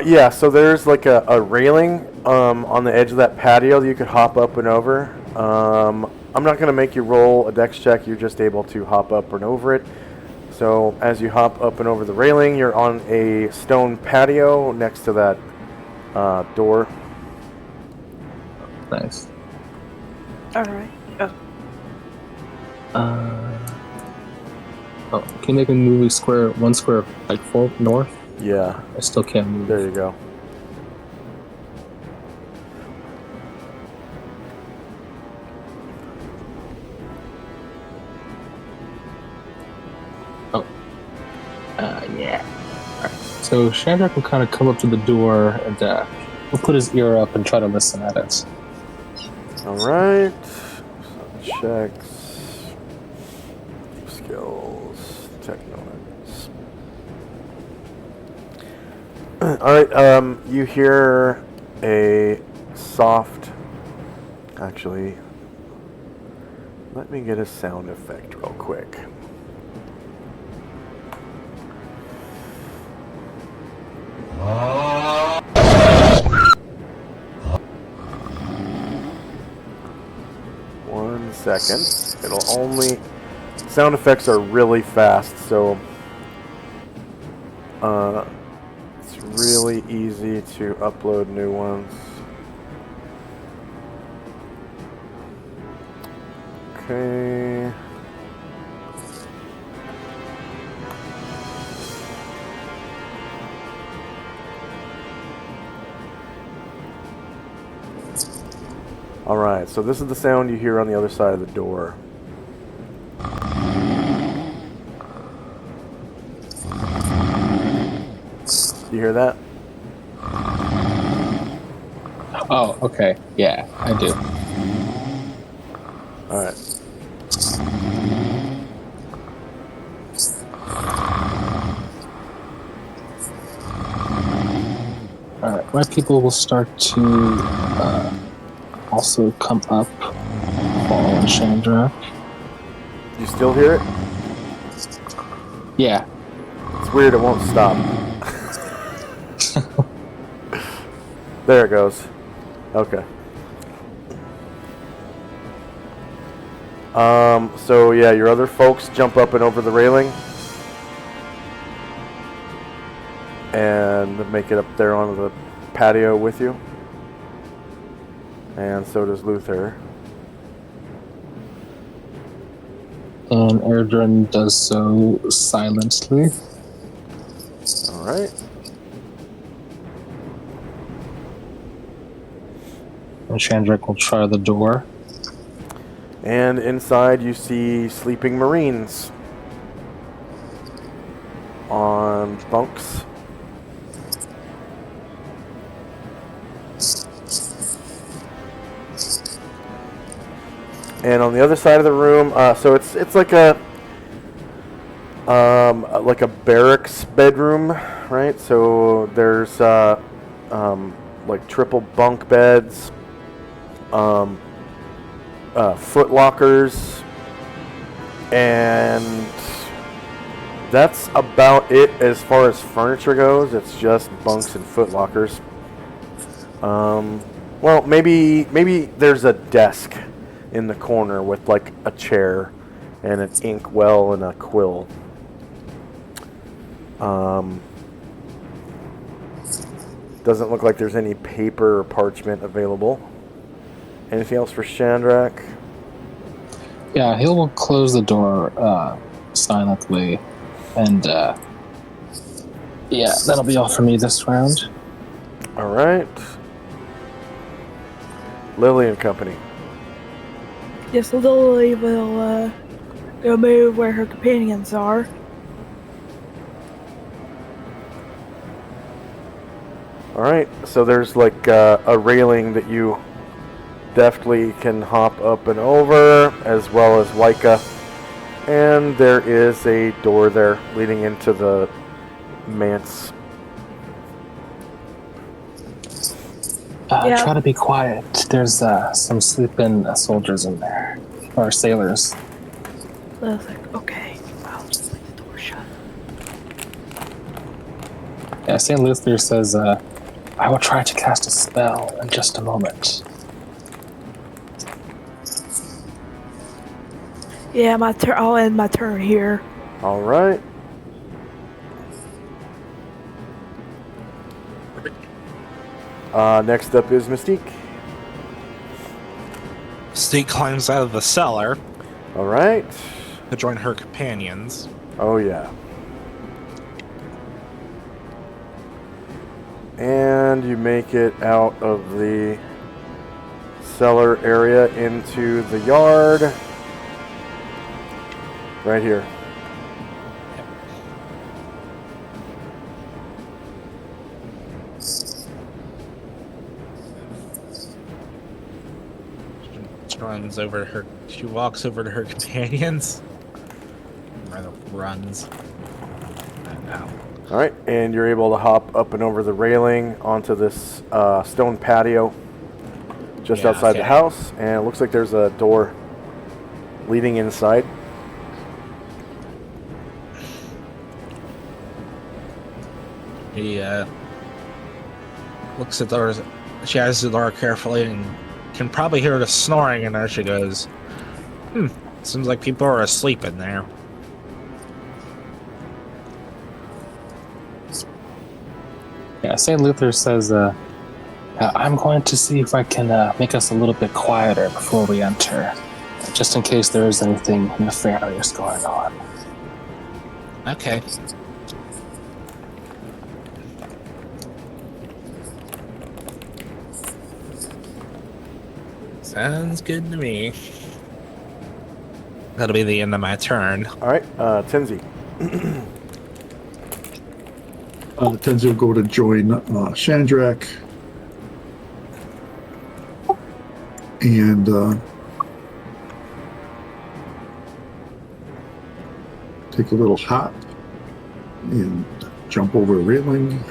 Yeah, so there's like a railing on the edge of that patio that you could hop up and over. I'm not going to make you roll a dex check. You're just able to hop up and over it. So as you hop up and over the railing, you're on a stone patio next to that door. Nice. Alright. Oh, can you make a movie square, one square, like north? Yeah. I still can't move. There you go. Yeah. Alright. So Chandrak will kind of come up to the door and he'll put his ear up and try to listen at it. Alright. Checks. Skills. Technoids. Alright, you hear a soft... Actually, let me get a sound effect real quick. second. It'll only... Sound effects are really fast, so... it's really easy to upload new ones. Okay... Alright, so this is the sound you hear on the other side of the door. Do you hear that? Oh, okay. Yeah, I do. Alright. Alright, my people will start to also come up, following Chandra. You still hear it? Yeah. It's weird, it won't stop. There it goes. Okay. So yeah, your other folks jump up and over the railing and make it up there onto the patio with you. And so does Luther. And Erdrin does so silently. Alright. And Chandrak will try the door. And inside you see sleeping Marines on bunks. And on the other side of the room, so it's like a barracks bedroom, right? So there's like triple bunk beds, foot lockers, and that's about it as far as furniture goes. It's just bunks and foot lockers. Well, maybe there's a desk in the corner with like a chair and an ink well and a quill. Doesn't look like there's any paper or parchment available. Anything else for Chandrak? Yeah, he'll close the door silently, and yeah, that'll be all for me this round. All right. Lily and company. Yes, Lily will go move where her companions are. All right. So there's like a railing that you deftly can hop up and over, as well as Waika. And there is a door there leading into the manse. Yeah. Try to be quiet. There's some sleeping soldiers in there, or sailors. I was like, okay, I'll just leave the door shut. Yeah, St. Luther says, I will try to cast a spell in just a moment. Yeah, my turn. I'll end my turn here. All right. Next up is Mystique. Mystique climbs out of the cellar All right. to join her companions. Oh, yeah. And you make it out of the cellar area into the yard. Right here. She walks over to her companions. Rather runs. All right, and you're able to hop up and over the railing onto this stone patio just outside the house, and it looks like there's a door leading inside. He looks at the door. She eyes the door carefully and can probably hear the snoring, and there she goes. Seems like people are asleep in there. Yeah, St. Luther says, I'm going to see if I can make us a little bit quieter before we enter, just in case there is anything nefarious going on. Okay. Sounds good to me. That'll be the end of my turn. All right, Tenzi. Tenzi will go to join Shandrak. And take a little hop and jump over a railing.